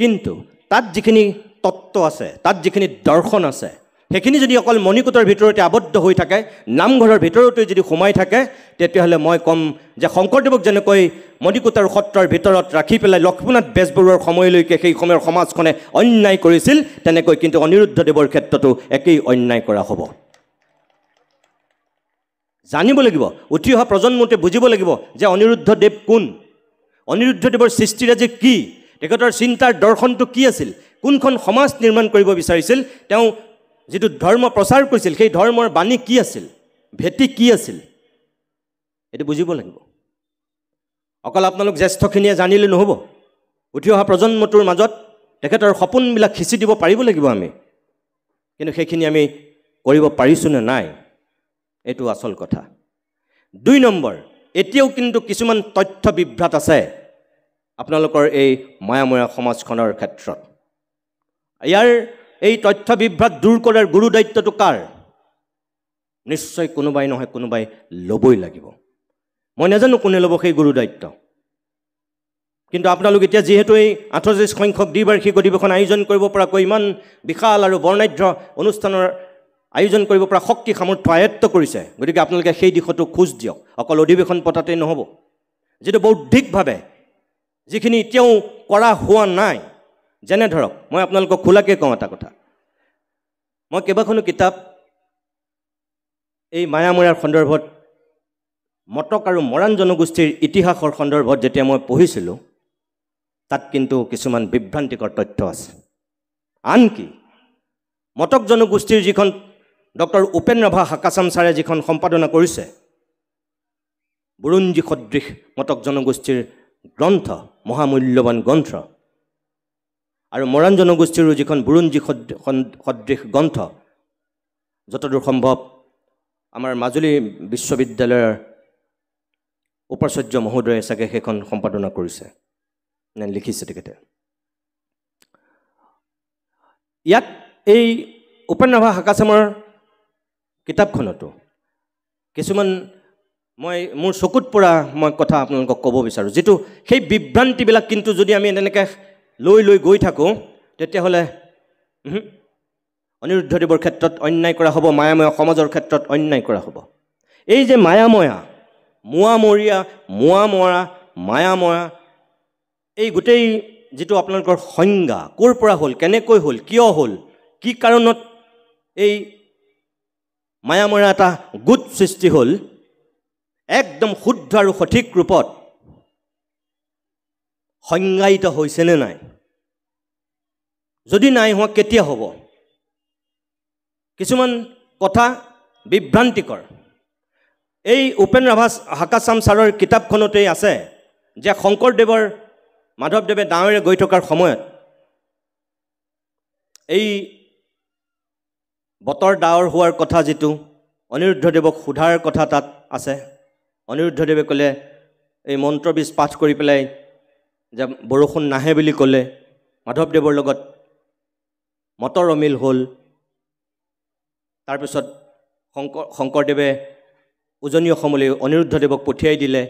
কিন্তু তাত যিখিনি তত্ত্ব আছে তাত যিখিনি দৰ্শন আছে সেইখিনি যদি অকল মণিকূটৰ ভিতৰতে আবদ্ধ হৈ থাকে নামঘৰৰ ভিতৰতে যদি সোমাই থাকে তেতিয়াহ'লে মই ক'ম যে শংকৰদেৱক যেনেকৈ মণিকূট আৰু সত্ৰৰ ভিতৰত ৰাখি পেলাই লক্ষ্মীনাথ বেজবৰুৱাৰ সময়লৈকে সেই সময়ৰ সমাজখনে অন্যায় কৰিছিল তেনেকৈ কিন্তু অনিৰুদ্ধদেৱৰ ক্ষেত্ৰতো একেই অন্যায় কৰা হ'ব জানিব লাগিব উঠি অহা প্ৰজন্মতে বুজিব লাগিব যে অনিৰুদ্ধদেৱ কোন অনিৰুদ্ধদেৱৰ সৃষ্টিৰাজি কি তেখেতৰ চিন্তাৰ দৰ্শনটো কি আছিল কোনখন সমাজ নিৰ্মাণ কৰিব বিচাৰিছিল তেওঁ যিটো ধৰ্ম প্ৰচাৰ কৰিছিল সেই ধৰ্মৰ বাণী কি আছিল ভেটি কি আছিল এইটো বুজিব লাগিব অকল আপোনালোক জ্যেষ্ঠখিনিয়ে জানিলে নহ'ব উঠি অহা প্ৰজন্মটোৰ মাজত তেখেতৰ সপোনবিলাক সিঁচি দিব পাৰিব লাগিব আমি কিন্তু সেইখিনি আমি কৰিব পাৰিছোঁ নে নাই এইটো আচল কথা 2 নম্বৰ এতিয়াও কিন্তু কিছুমান তথ্য বিভ্ৰাট আছে আপোনালোকৰ এই মায়াময় সমাজখনৰ ক্ষেত্ৰত ইয়াৰ এই তথ্য বিভ্ৰাট দূৰ কৰাৰ গুৰু দায়িত্বটো কাৰ নিশ্চয় কোনোবাই নহয় কোনোবাই ল'বই লাগিব মই নাজানো কোনে ল'ব সেই গুৰু দায়িত্ব কিন্তু আপোনালোক এতিয়া যিহেতু এই 38 সংখ্যক দ্বিবাৰ্ষিক অধিৱেশন আয়োজন কৰিব পৰাকৈ ইমান বিশাল আৰু বৰ্ণাঢ্য অনুষ্ঠানৰ আয়োজন কৰিব পৰা শক্তি সামৰ্থ্য আয়ত্ত কৰিছে গতিকে আপোনালোকে সেই দিশতো খোজ দিয়ক অকল অধিৱেশন পতাতেই নহ'ব যিটো বৌদ্ধিকভাৱে যিখিনি এতিয়াও কৰা হোৱা নাই যেনে ধৰক মই আপোনালোকক খোলাকৈ কওঁ এটা কথা মই কেইবাখনো কিতাপ এই মায়ামৰীয়াৰ সন্দৰ্ভত মটক আৰু মৰাণ জনগোষ্ঠীৰ ইতিহাসৰ সন্দৰ্ভত যেতিয়া মই পঢ়িছিলোঁ তাত কিন্তু কিছুমান বিভ্ৰান্তিকৰ তথ্য আছে আনকি মটক জনগোষ্ঠীৰ যিখন ডক্টৰ উপেন ৰাভা হাকাচাম ছাৰে যিখন সম্পাদনা কৰিছে বুৰঞ্জী সদৃশ মটক জনগোষ্ঠীৰ গ্ৰন্থ মহামূল্যৱান গ্ৰন্থ আৰু মৰাণ জনগোষ্ঠীৰো যিখন বুৰঞ্জী সদৃশ গ্ৰন্থ যতদূৰ সম্ভৱ আমাৰ মাজুলী বিশ্ববিদ্যালয়ৰ উপাচাৰ্য মহোদয়ে চাগে সেইখন সম্পাদনা কৰিছে নে লিখিছে তেখেতে ইয়াত এই উপেন ৰাভা হাকাচামৰ কিতাপখনতো কিছুমান মোৰ চকুত পৰা মই কথা আপোনালোকক ক'ব বিচাৰোঁ, যিটো সেই বিভ্ৰান্তিবিলাক কিন্তু যদি আমি তেনেকৈ লৈ গৈ থাকোঁ তেতিয়াহ'লে অনিৰুদ্ধদেৱৰ ক্ষেত্ৰত অন্যায় কৰা হ'ব, মায়াময়া সমাজৰ ক্ষেত্ৰত অন্যায় কৰা হ'ব। এই যে মায়াময়া, মোৱা মৰা মায়াময়া, এই গোটেই যিটো আপোনালোকৰ সংজ্ঞা ক'ৰ পৰা হ'ল, কেনেকৈ হ'ল, কিয় হ'ল, কি কাৰণত এই মায়াময়া এটা গোট সৃষ্টি হ'ল, একদম শুদ্ধ আৰু সঠিক ৰূপত সংজ্ঞায়িত হৈছেনে নাই? যদি নাই হোৱা কেতিয়া হ'ব? কিছুমান কথা বিভ্ৰান্তিকৰ। এই উপেন ৰাভা হাকাচাম ছাৰৰ কিতাপখনতেই আছে যে শংকৰদেৱৰ মাধৱদেৱে ডাঙৰে গৈ থকাৰ সময়ত এই বতৰ ডাৱৰ হোৱাৰ কথা যিটো অনিৰুদ্ধদেৱক সোধাৰ কথা তাত আছে। অনিৰুদ্ধদেৱে ক'লে, এই মন্ত্ৰবীজ পাঠ কৰি পেলাই যে বৰষুণ নাহে বুলি ক'লে, মাধৱদেৱৰ লগত মতৰ অমিল হ'ল। তাৰপিছত শংকৰদেৱে উজনি অসমলৈ অনিৰুদ্ধদেৱক পঠিয়াই দিলে।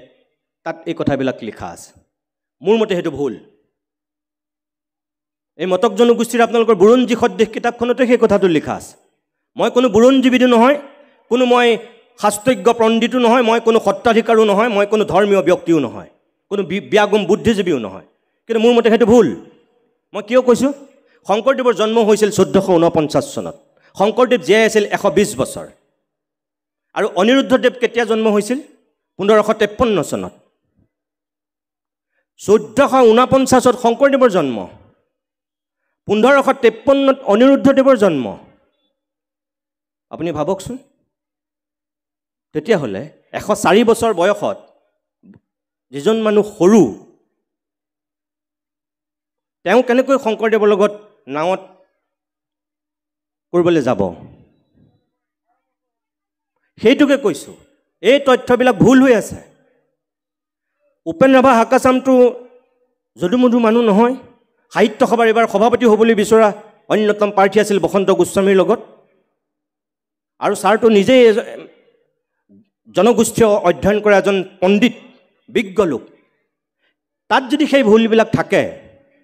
তাত এই কথাবিলাক লিখা আছে। মোৰ মতে সেইটো ভুল। এই মটক জনগোষ্ঠীৰ আপোনালোকৰ বুৰঞ্জী সদৃশ কিতাপখনতে সেই কথাটো লিখা আছে। মই কোনো বুৰঞ্জীবিদো নহয়, কোনো মই শাস্ত্ৰজ্ঞ পণ্ডিতো নহয়, মই কোনো সত্ৰাধিকাৰো নহয়, মই কোনো ধৰ্মীয় ব্যক্তিও নহয়, কোনো ব্যাগম বুদ্ধিজীৱীও নহয়, কিন্তু মোৰ মতে সেইটো ভুল। মই কিয় কৈছোঁ? শংকৰদেৱৰ জন্ম হৈছিল 1449 চনত। শংকৰদেৱ জীয়াই আছিল 120 বছৰ। আৰু অনিৰুদ্ধদেৱ কেতিয়া জন্ম হৈছিল? 1553 চনত। 1449 শংকৰদেৱৰ জন্ম, 1553 অনিৰুদ্ধদেৱৰ জন্ম। আপুনি ভাবকচোন। তেতিয়াহ'লে 104 বছৰ বয়সত যিজন মানুহ সৰু, তেওঁ কেনেকৈ শংকৰদেৱৰ লগত নাৱত কৰিবলৈ যাব? সেইটোকে কৈছোঁ, এই তথ্যবিলাক ভুল হৈ আছে। উপেন ৰাভা হাকাচামটো যদুমধু মানুহ নহয়। সাহিত্য সভাৰ এইবাৰ সভাপতি হ'বলৈ বিচৰা অন্যতম প্ৰাৰ্থী আছিল বসন্ত গোস্বামীৰ লগত। আৰু ছাৰটো নিজেই জনগোষ্ঠীয় অধ্যয়ন কৰা এজন পণ্ডিত, বিজ্ঞ লোক। তাত যদি সেই ভুলবিলাক থাকে,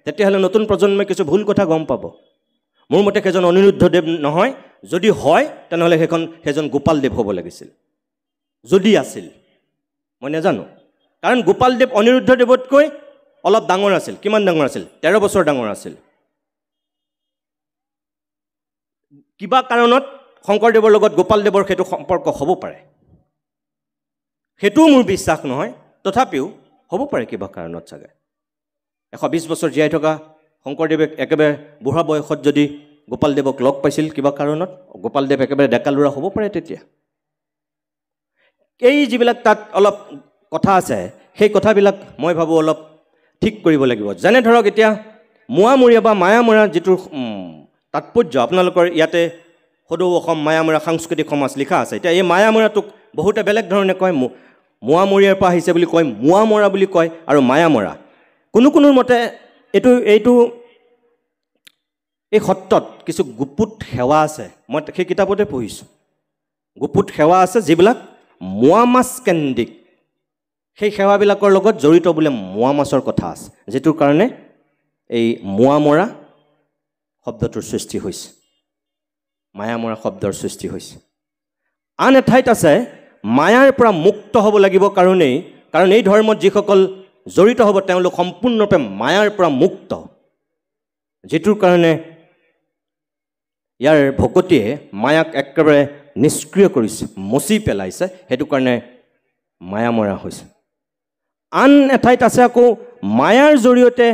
তেতিয়াহ'লে নতুন প্ৰজন্মই কিছু ভুল কথা গম পাব। মোৰ মতে সেইজন অনিৰুদ্ধদেৱ নহয়। যদি হয় তেনেহ'লে সেইজন গোপালদেৱ হ'ব লাগিছিল, যদি আছিল। মই নাজানো, কাৰণ গোপালদেৱ অনিৰুদ্ধদেৱতকৈ অলপ ডাঙৰ আছিল। কিমান ডাঙৰ আছিল? 13 বছৰ ডাঙৰ আছিল। কিবা কাৰণত শংকৰদেৱৰ লগত গোপালদেৱৰ সেইটো সম্পৰ্ক হ'ব পাৰে, সেইটোও মোৰ বিশ্বাস নহয়। তথাপিও হ'ব পাৰে কিবা কাৰণত চাগে। 120 বছৰ জীয়াই থকা শংকৰদেৱে একেবাৰে বুঢ়া বয়সত যদি গোপালদেৱক লগ পাইছিল কিবা কাৰণত, গোপালদেৱ একেবাৰে ডেকা ল'ৰা হ'ব পাৰে তেতিয়া। এই যিবিলাক তাত অলপ কথা আছে, সেই কথাবিলাক মই ভাবোঁ অলপ ঠিক কৰিব লাগিব। যেনে ধৰক এতিয়া মোৱামৰীয়া বা মায়ামৰা যিটো তাৎপৰ্য, আপোনালোকৰ ইয়াতে সদৌ অসম মায়ামৰা সাংস্কৃতিক সমাজ লিখা আছে। এতিয়া এই মায়ামৰাটোক বহুতে বেলেগ ধৰণে কয়। মোৱামৰীয়াৰ পৰা আহিছে বুলি কয়, মোৱা মৰা বুলি কয়, আৰু মায়ামৰা। কোনো মতে এইটো এই সত্ৰত কিছু গুপুত সেৱা আছে। মই সেই কিতাপতে পঢ়িছোঁ, গুপুত সেৱা আছে যিবিলাক মোৱা মাছ কেন্দ্ৰিক। সেই সেৱাবিলাকৰ লগত জড়িত বোলে মোৱা মাছৰ কথা আছে, যিটোৰ কাৰণে এই মোৱা মৰা শব্দটোৰ সৃষ্টি হৈছে, মায়ামৰা শব্দৰ সৃষ্টি হৈছে। আন এঠাইত আছে মায়াৰ পৰা মুক্ত হ'ব লাগিব কাৰণ এই ধৰ্মত যিসকল জড়িত হ'ব তেওঁলোক সম্পূৰ্ণৰূপে মায়াৰ পৰা মুক্ত, যিটোৰ কাৰণে ইয়াৰ ভকতিয়ে মায়াক একেবাৰে নিষ্ক্ৰিয় কৰিছে, মচি পেলাইছে। সেইটো কাৰণে মায়ামৰা হৈছে। আন এঠাইত আছে আকৌ মায়াৰ জৰিয়তে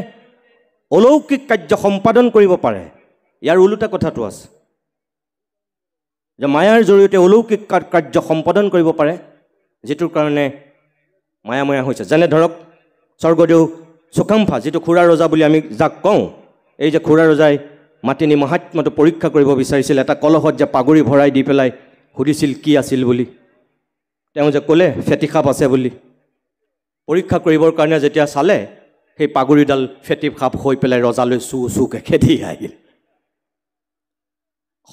অলৌকিক কাৰ্য সম্পাদন কৰিব পাৰে। ইয়াৰ ওলোটা কথাটো আছে যে মায়াৰ জৰিয়তে অলৌকিক কাৰ্য সম্পাদন কৰিব পাৰে, যিটোৰ কাৰণে মায়াময়া হৈছে। যেনে ধৰক স্বৰ্গদেউ চুকাম্ফা, যিটো খুৰা ৰজা বুলি আমি যাক কওঁ, এই যে খুৰা ৰজাই মাতিনি মাহাত্ম্যটো পৰীক্ষা কৰিব বিচাৰিছিল। এটা কলহত যে পাগুৰি ভৰাই দি পেলাই সুধিছিল কি আছিল বুলি। তেওঁ যে ক'লে ফেটি সাপ আছে বুলি। পৰীক্ষা কৰিবৰ কাৰণে যেতিয়া চালে, সেই পাগুৰিডাল ফেটি সাপ হৈ পেলাই ৰজালৈ চুকে খেদি আহিল।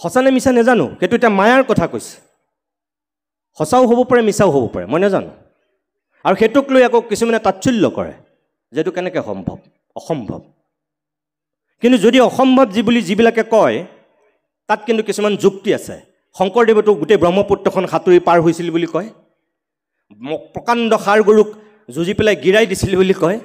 সঁচা নে মিছা নাজানো, সেইটো এতিয়া মায়াৰ কথা কৈছে। সঁচাও হ'ব পাৰে, মিছাও হ'ব পাৰে, মই নাজানো। আৰু সেইটোক লৈ আকৌ কিছুমানে তাৎসল্য কৰে যে এইটো কেনেকৈ সম্ভৱ, অসম্ভৱ। কিন্তু যদি অসম্ভৱ বুলি যিবিলাকে কয়, তাত কিন্তু কিছুমান যুক্তি আছে। শংকৰদেৱেতো গোটেই ব্ৰহ্মপুত্ৰখন সাঁতুৰি পাৰ হৈছিল বুলি কয়, প্ৰকাণ্ড ষাঁড় গৰুক যুঁজি পেলাই গিৰাই দিছিল বুলি কয়।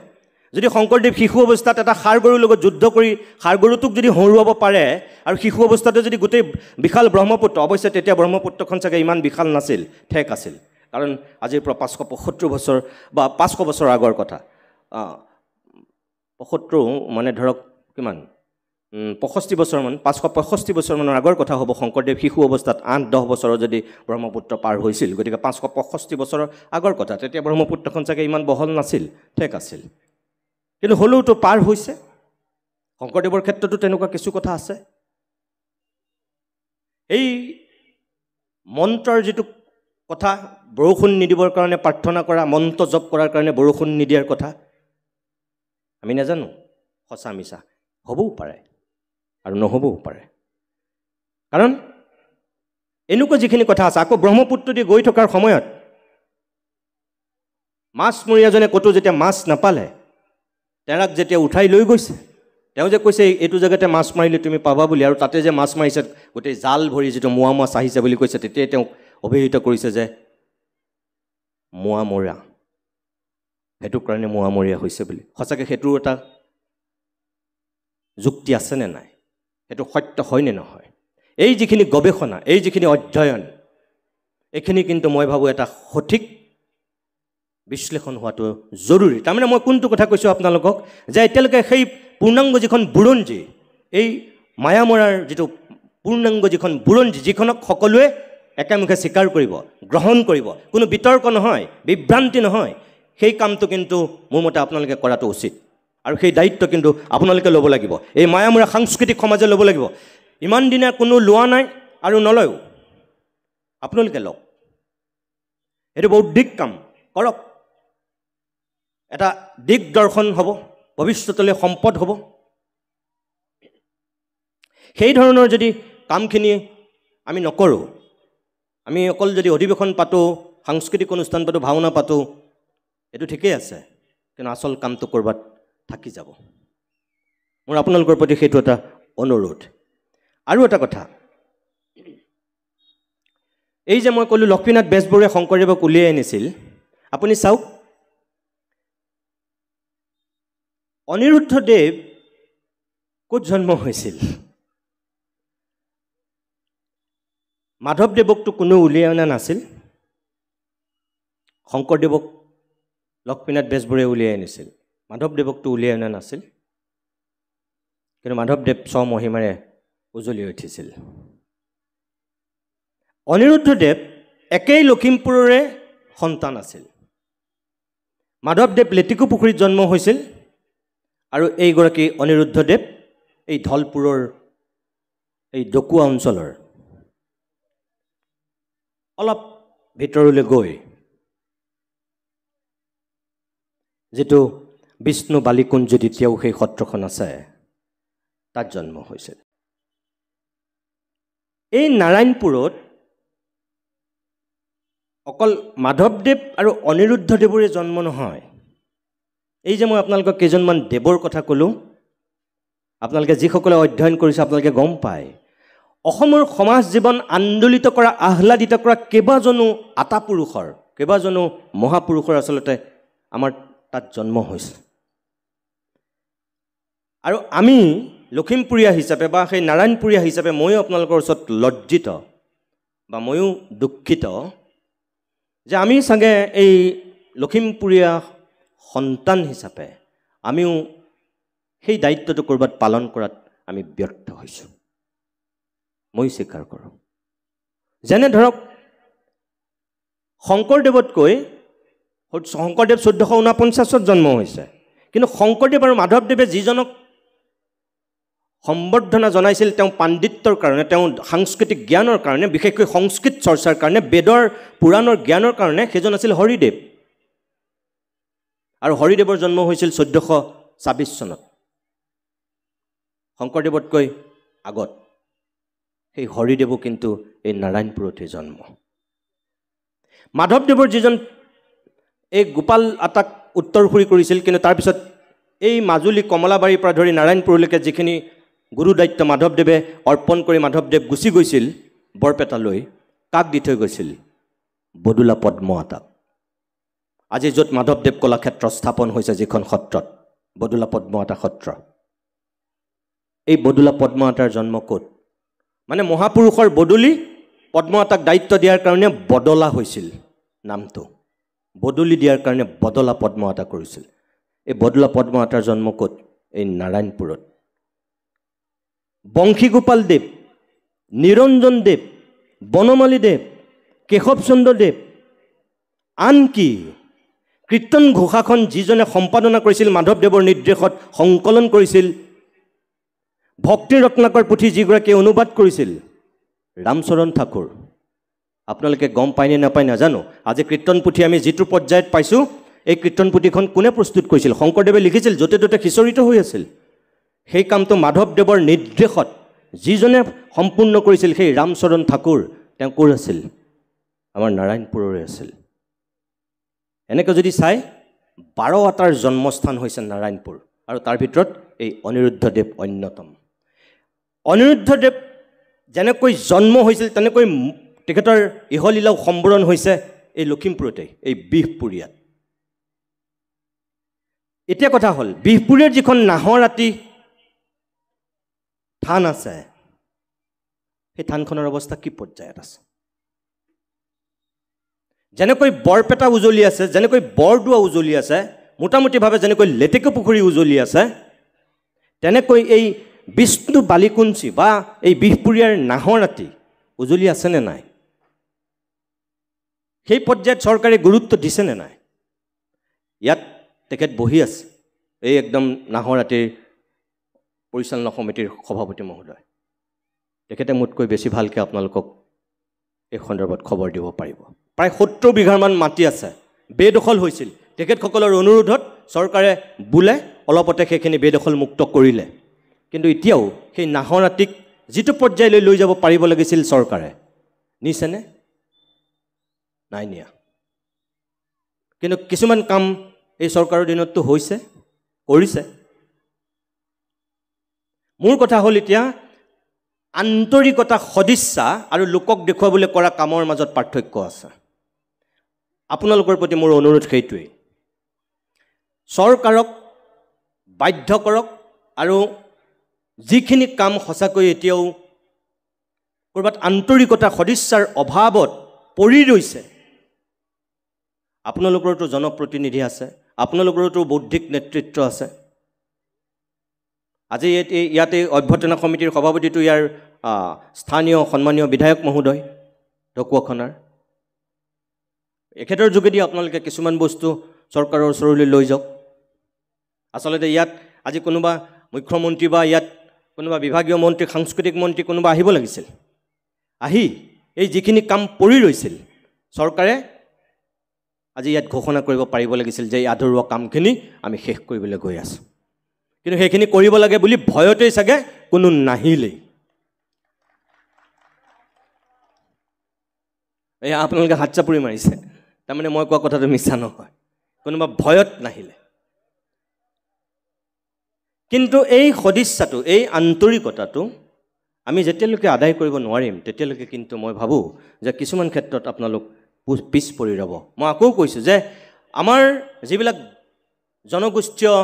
যদি শংকৰদেৱ শিশু অৱস্থাত এটা ষাঁড় গৰুৰ লগত যুদ্ধ কৰি ষাঁড় গৰুটোক যদি হৰুৱাব পাৰে, আৰু শিশু অৱস্থাতে যদি গোটেই বিশাল ব্ৰহ্মপুত্ৰ, অৱশ্যে তেতিয়া ব্ৰহ্মপুত্ৰখন চাগে ইমান বিশাল নাছিল, ঠেক আছিল, কাৰণ আজিৰ পৰা 575 বছৰ বা 500 বছৰ আগৰ কথা। 75 মানে ধৰক কিমান, 65 বছৰমান, 565 বছৰমানৰ আগৰ কথা হ'ব। শংকৰদেৱ শিশু অৱস্থাত 8-10 বছৰৰ যদি ব্ৰহ্মপুত্ৰ পাৰ হৈছিল, গতিকে 565 বছৰৰ আগৰ কথা। তেতিয়া ব্ৰহ্মপুত্ৰখন চাগে ইমান বহল নাছিল, ঠেক আছিল, কিন্তু হ'লেওতো পাৰ হৈছে। শংকৰদেৱৰ ক্ষেত্ৰতো তেনেকুৱা কিছু কথা আছে। এই মন্ত্ৰৰ যিটো কথা, বৰষুণ নিদিবৰ কাৰণে প্ৰাৰ্থনা কৰা, মন্ত্ৰ জপ কৰাৰ কাৰণে বৰষুণ নিদিয়াৰ কথা, আমি নাজানো সঁচা মিছা, হ'বও পাৰে আৰু নহ'বও পাৰে। কাৰণ এনেকুৱা যিখিনি কথা আছে, আকৌ ব্ৰহ্মপুত্ৰ দি গৈ থকাৰ সময়ত মাছমৰীয়াজনে ক'তো যেতিয়া মাছ নাপালে, তেৰাক যেতিয়া উঠাই লৈ গৈছে, তেওঁ যে কৈছে এইটো জেগাতে মাছ মাৰিলে তুমি পাবা বুলি, আৰু তাতে যে মাছ মাৰিছে গোটেই জাল ভৰি যিটো মোৱা মাছ আহিছে বুলি কৈছে, তেতিয়াই তেওঁক অভিহিত কৰিছে যে মোৱা মৰা, সেইটো কাৰণে মোৱা মৰীয়া হৈছে বুলি। সঁচাকৈ সেইটোৰ এটা যুক্তি আছে নে নাই, সেইটো সত্য হয় নে নহয়? এই যিখিনি গৱেষণা, এই যিখিনি অধ্যয়ন, এইখিনি কিন্তু মই ভাবোঁ এটা সঠিক বিশ্লেষণ হোৱাটো জৰুৰী। তাৰমানে মই কোনটো কথা কৈছোঁ আপোনালোকক, যে এতিয়ালৈকে সেই পূৰ্ণাংগ যিখন বুৰঞ্জী, এই মায়ামৰাৰ যিটো পূৰ্ণাংগ যিখন বুৰঞ্জী, যিখনক সকলোৱে একেমুখে স্বীকাৰ কৰিব, গ্ৰহণ কৰিব, কোনো বিতৰ্ক নহয়, বিভ্ৰান্তি নহয়, সেই কামটো কিন্তু মোৰ মতে আপোনালোকে কৰাটো উচিত। আৰু সেই দায়িত্ব কিন্তু আপোনালোকে ল'ব লাগিব, এই মায়ামৰা সাংস্কৃতিক সমাজে ল'ব লাগিব। ইমান দিনে কোনো লোৱা নাই আৰু নলয়ও, আপোনালোকে লওক। এইটো বৌদ্ধিক কাম, কৰক। এটা দিগদৰ্শন হ'ব, ভৱিষ্যতলৈ সম্পদ হ'ব। সেই ধৰণৰ যদি কামখিনি আমি নকৰোঁ, আমি অকল যদি অধিৱেশন পাতোঁ, সাংস্কৃতিক অনুষ্ঠান পাতোঁ, ভাওনা পাতোঁ, এইটো ঠিকেই আছে, কিন্তু আচল কামটো ক'ৰবাত থাকি যাব। মোৰ আপোনালোকৰ প্ৰতি সেইটো এটা অনুৰোধ। আৰু এটা কথা, এই যে মই ক'লোঁ লক্ষ্মীনাথ বেজবৰুৱাই শংকৰদেৱক উলিয়াই আনিছিল, আপুনি চাওক, অনিৰুদ্ধদেৱ ক'ত জন্ম হৈছিল? মাধৱদেৱকতো কোনো উলিয়াই অনা নাছিল, শংকৰদেৱক লক্ষ্মীনাথ বেজবৰুৱাই উলিয়াই আনিছিল, মাধৱদেৱকতো উলিয়াই অনা নাছিল। কিন্তু মাধৱদেৱ স্বমহিমাৰে উজলি উঠিছিল। অনিৰুদ্ধদেৱ একেই লখিমপুৰৰে সন্তান আছিল। মাধৱদেৱ লেটিকু পুখুৰীত জন্ম হৈছিল, আৰু এইগৰাকী অনিৰুদ্ধদেৱ এই ধলপুৰৰ এই ডকুৱা অঞ্চলৰ অলপ ভিতৰলৈ গৈ যিটো বিষ্ণু বালিকুঞ্জ দ্বিতীয় সেই সত্ৰখন আছে, তাত জন্ম হৈছিল। এই নাৰায়ণপুৰত অকল মাধৱদেৱ আৰু অনিৰুদ্ধদেৱৰে জন্ম নহয়। এই যে মই আপোনালোকক কেইজনমান দেৱৰ কথা ক'লোঁ, আপোনালোকে যিসকলে অধ্যয়ন কৰিছে আপোনালোকে গম পায়, অসমৰ সমাজ জীৱন আন্দোলিত কৰা, আহ্লাদিত কৰা কেইবাজনো আতাপুৰুষৰ, কেইবাজনো মহাপুৰুষৰ আচলতে আমাৰ তাত জন্ম হৈছে। আৰু আমি লখিমপুৰীয়া হিচাপে বা সেই নাৰায়ণপুৰীয়া হিচাপে ময়ো আপোনালোকৰ ওচৰত লজ্জিত বা ময়ো দুখিত যে আমি চাগে এই লখিমপুৰীয়া সন্তান হিচাপে আমিও সেই দায়িত্বটো ক'ৰবাত পালন কৰাত আমি ব্যৰ্থ হৈছোঁ। মই স্বীকাৰ কৰোঁ। যেনে ধৰক শংকৰদেৱতকৈ, শংকৰদেৱ 1449 জন্ম হৈছে, কিন্তু শংকৰদেৱ আৰু মাধৱদেৱে যিজনক সম্বৰ্ধনা জনাইছিল তেওঁ পাণ্ডিত্যৰ কাৰণে, তেওঁ সাংস্কৃতিক জ্ঞানৰ কাৰণে, বিশেষকৈ সংস্কৃত চৰ্চাৰ কাৰণে, বেদৰ পুৰাণৰ জ্ঞানৰ কাৰণে, সেইজন আছিল হৰিদেৱ। আৰু হৰিদেৱৰ জন্ম হৈছিল 1426 চনত, শংকৰদেৱতকৈ আগত। সেই হৰিদেৱো কিন্তু এই নাৰায়ণপুৰতে জন্ম। মাধৱদেৱৰ যিজন এই গোপাল আতাক উত্তৰসূৰী কৰিছিল, কিন্তু তাৰপিছত এই মাজুলী কমলাবাৰীৰ পৰা ধৰি নাৰায়ণপুৰলৈকে যিখিনি গুৰু দায়িত্ব মাধৱদেৱে অৰ্পণ কৰি মাধৱদেৱ গুচি গৈছিল বৰপেটালৈ, কাক দি থৈ গৈছিল? বদুলা পদ্ম আতাক। আজি য'ত মাধৱদেৱ কলাক্ষেত্ৰ স্থাপন হৈছে, যিখন সত্ৰত, বদুলা পদ্ম আতা সত্ৰ, এই বদুলা পদ্ম আতাৰ জন্ম ক'ত? মানে মহাপুৰুষৰ বদলি পদ্ম আতাক দায়িত্ব দিয়াৰ কাৰণে বদলা হৈছিল নামটো, বদলি দিয়াৰ কাৰণে বদলা পদ্ম আতা কৰিছিল। এই বদলা পদ্ম আতাৰ জন্ম ক'ত? এই নাৰায়ণপুৰত। বংশীগোপাল দেৱ, নিৰঞ্জন দেৱ, বনমালী দেৱ, কেশৱ দেৱ, আনকি কীৰ্তন ঘোষাখন যিজনে সম্পাদনা কৰিছিল, মাধৱদেৱৰ নিৰ্দেশত সংকলন কৰিছিল, ভক্তি ৰত্নাকৰ পুথি যিগৰাকীয়ে অনুবাদ কৰিছিল, ৰামচৰণ ঠাকুৰ। আপোনালোকে গম পায়নে নাপায় নাজানো। আজি কীৰ্তন পুথি আমি যিটো পৰ্যায়ত পাইছোঁ, এই কীৰ্তন পুথিখন কোনে প্ৰস্তুত কৰিছিল? শংকৰদেৱে লিখিছিল, য'তে ত'তে সিঁচৰিত হৈ আছিল। সেই কামটো মাধৱদেৱৰ নিৰ্দেশত যিজনে সম্পূৰ্ণ কৰিছিল, সেই ৰামচৰণ ঠাকুৰ, তেওঁ ক'ৰ আছিল? আমাৰ নাৰায়ণপুৰৰে আছিল। এনেকৈ যদি চাই, 12 আতাৰ জন্মস্থান হৈছে নাৰায়ণপুৰ, আৰু তাৰ ভিতৰত এই অনিৰুদ্ধদেৱ অন্যতম। অনিৰুদ্ধদেৱ যেনেকৈ জন্ম হৈছিল, তেনেকৈ তেখেতৰ ইহলীলাও সম্বৰণ হৈছে এই লখিমপুৰতে, এই বিহপুৰীয়াত। এতিয়া কথা হ'ল, বিহপুৰীয়াৰ যিখন নাহৰআতি থান আছে, সেই থানখনৰ অৱস্থা কি পৰ্যায়ত আছে? যেনেকৈ বৰপেটা উজলি আছে, যেনেকৈ বৰদোৱা উজলি আছে, মোটামুটিভাৱে যেনেকৈ লেটেকু পুখুৰী উজলি আছে, তেনেকৈ এই বিষ্ণু বালিকুঞ্চি বা এই বিহপুৰীয়াৰ নাহৰআতি উজলি আছেনে নাই? সেই পৰ্যায়ত চৰকাৰে গুৰুত্ব দিছেনে নাই? ইয়াত তেখেত বহি আছে, এই একদম নাহৰআতিৰ পৰিচালনা সমিতিৰ সভাপতি মহোদয়। তেখেতে মোতকৈ বেছি ভালকৈ আপোনালোকক এই সন্দৰ্ভত খবৰ দিব পাৰিব। প্ৰায় 70 বিঘামান মাটি আছে, বেদখল হৈছিল। তেখেতসকলৰ অনুৰোধত চৰকাৰে বোলে অলপতে সেইখিনি বেদখল মুক্ত কৰিলে। কিন্তু এতিয়াও সেই নাহৰআতিক যিটো পৰ্যায়লৈ লৈ যাব পাৰিব লাগিছিল চৰকাৰে, নিছেনে? নাই নিয়া। কিন্তু কিছুমান কাম এই চৰকাৰৰ দিনততো হৈছে, কৰিছে। মোৰ কথা হ'ল, এতিয়া আন্তৰিকতা, সদিচ্ছা আৰু লোকক দেখুৱাবলৈ কৰা কামৰ মাজত পাৰ্থক্য আছে। আপোনালোকৰ প্ৰতি মোৰ অনুৰোধ সেইটোৱেই, চৰকাৰক বাধ্য কৰক, আৰু যিখিনি কাম সঁচাকৈ এতিয়াও ক'ৰবাত আন্তৰিকতা, সদিচ্ছাৰ অভাৱত পৰি ৰৈছে, আপোনালোকৰতো জনপ্ৰতিনিধি আছে, আপোনালোকৰতো বৌদ্ধিক নেতৃত্ব আছে। আজি ইয়াতে অভ্যৰ্থনা সমিতিৰ সভাপতিটো ইয়াৰ স্থানীয় সন্মানীয় বিধায়ক মহোদয় ঢকুৱাখনাৰ। এখেতৰ যোগেদি আপোনালোকে কিছুমান বস্তু চৰকাৰৰ ওচৰলৈ লৈ যাওক। আচলতে ইয়াত আজি কোনোবা মুখ্যমন্ত্ৰী বা ইয়াত কোনোবা বিভাগীয় মন্ত্ৰী, সাংস্কৃতিক মন্ত্ৰী কোনোবা আহিব লাগিছিল। আহি এই যিখিনি কাম পৰি ৰৈছিল, চৰকাৰে আজি ইয়াত ঘোষণা কৰিব পাৰিব লাগিছিল যে এই আধৰুৱা কামখিনি আমি শেষ কৰিবলৈ গৈ আছোঁ। কিন্তু সেইখিনি কৰিব লাগে বুলি ভয়তেই চাগে কোনো নাহিলেই। এয়া আপোনালোকে হাত চাপৰি মাৰিছে, তাৰমানে মই কোৱা কথাটো মিছা নহয়, কোনোবা ভয়ত নাহিলে। কিন্তু এই সদিচ্ছাটো, এই আন্তৰিকতাটো আমি যেতিয়ালৈকে আদায় কৰিব নোৱাৰিম, তেতিয়ালৈকে কিন্তু মই ভাবোঁ যে কিছুমান ক্ষেত্ৰত আপোনালোক পিছ পৰি ৰ'ব। মই আকৌ কৈছোঁ যে আমাৰ যিবিলাক জনগোষ্ঠীয়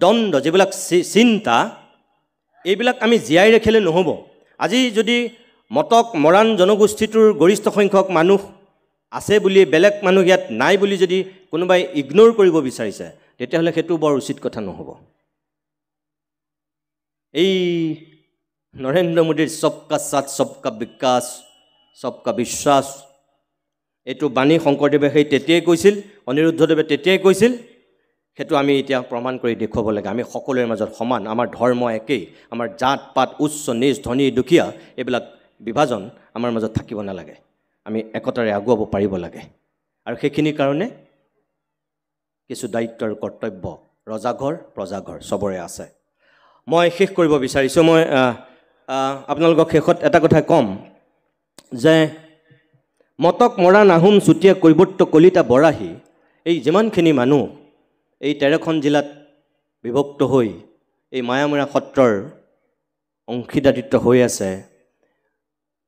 দ্বন্দ্ব, যিবিলাক চিন্তা, এইবিলাক আমি জীয়াই ৰাখিলে নহ'ব। আজি যদি মটক মৰাণ জনগোষ্ঠীটোৰ গৰিষ্ঠ সংখ্যক মানুহ আছে বুলি, বেলেগ মানুহ ইয়াত নাই বুলি যদি কোনোবাই ইগন'ৰ কৰিব বিচাৰিছে, তেতিয়াহ'লে সেইটো বৰ উচিত কথা নহ'ব। এই নৰেন্দ্ৰ মোদীৰ সবকা সাথ, সবকা বিকাশ, সবকা বিশ্বাস, এইটো বাণী শংকৰদেৱে সেই তেতিয়াই কৈছিল, অনিৰুদ্ধদেৱে তেতিয়াই কৈছিল। সেইটো আমি এতিয়া প্ৰমাণ কৰি দেখুৱাব লাগে। আমি সকলোৰে মাজত সমান, আমাৰ ধৰ্ম একেই, আমাৰ জাত পাত, উচ্চ নিচ, ধনী দুখীয়া, এইবিলাক বিভাজন আমাৰ মাজত থাকিব নালাগে। আমি একতাৰে আগুৱাব পাৰিব লাগে। আৰু সেইখিনিৰ কাৰণে কিছু দায়িত্ব আৰু কৰ্তব্য ৰজাঘৰ প্ৰজাঘৰ চবৰে আছে। মই শেষ কৰিব বিচাৰিছোঁ। মই আপোনালোকক শেষত এটা কথা ক'ম যে মটক মৰাণ আহোম চুতীয়া কৈৱৰ্ত কলিতা বৰাহী এই যিমানখিনি মানুহ এই 13খন জিলাত বিভক্ত হৈ এই মায়ামৰা সত্ৰৰ অংশীদাৰিত্ব হৈ আছে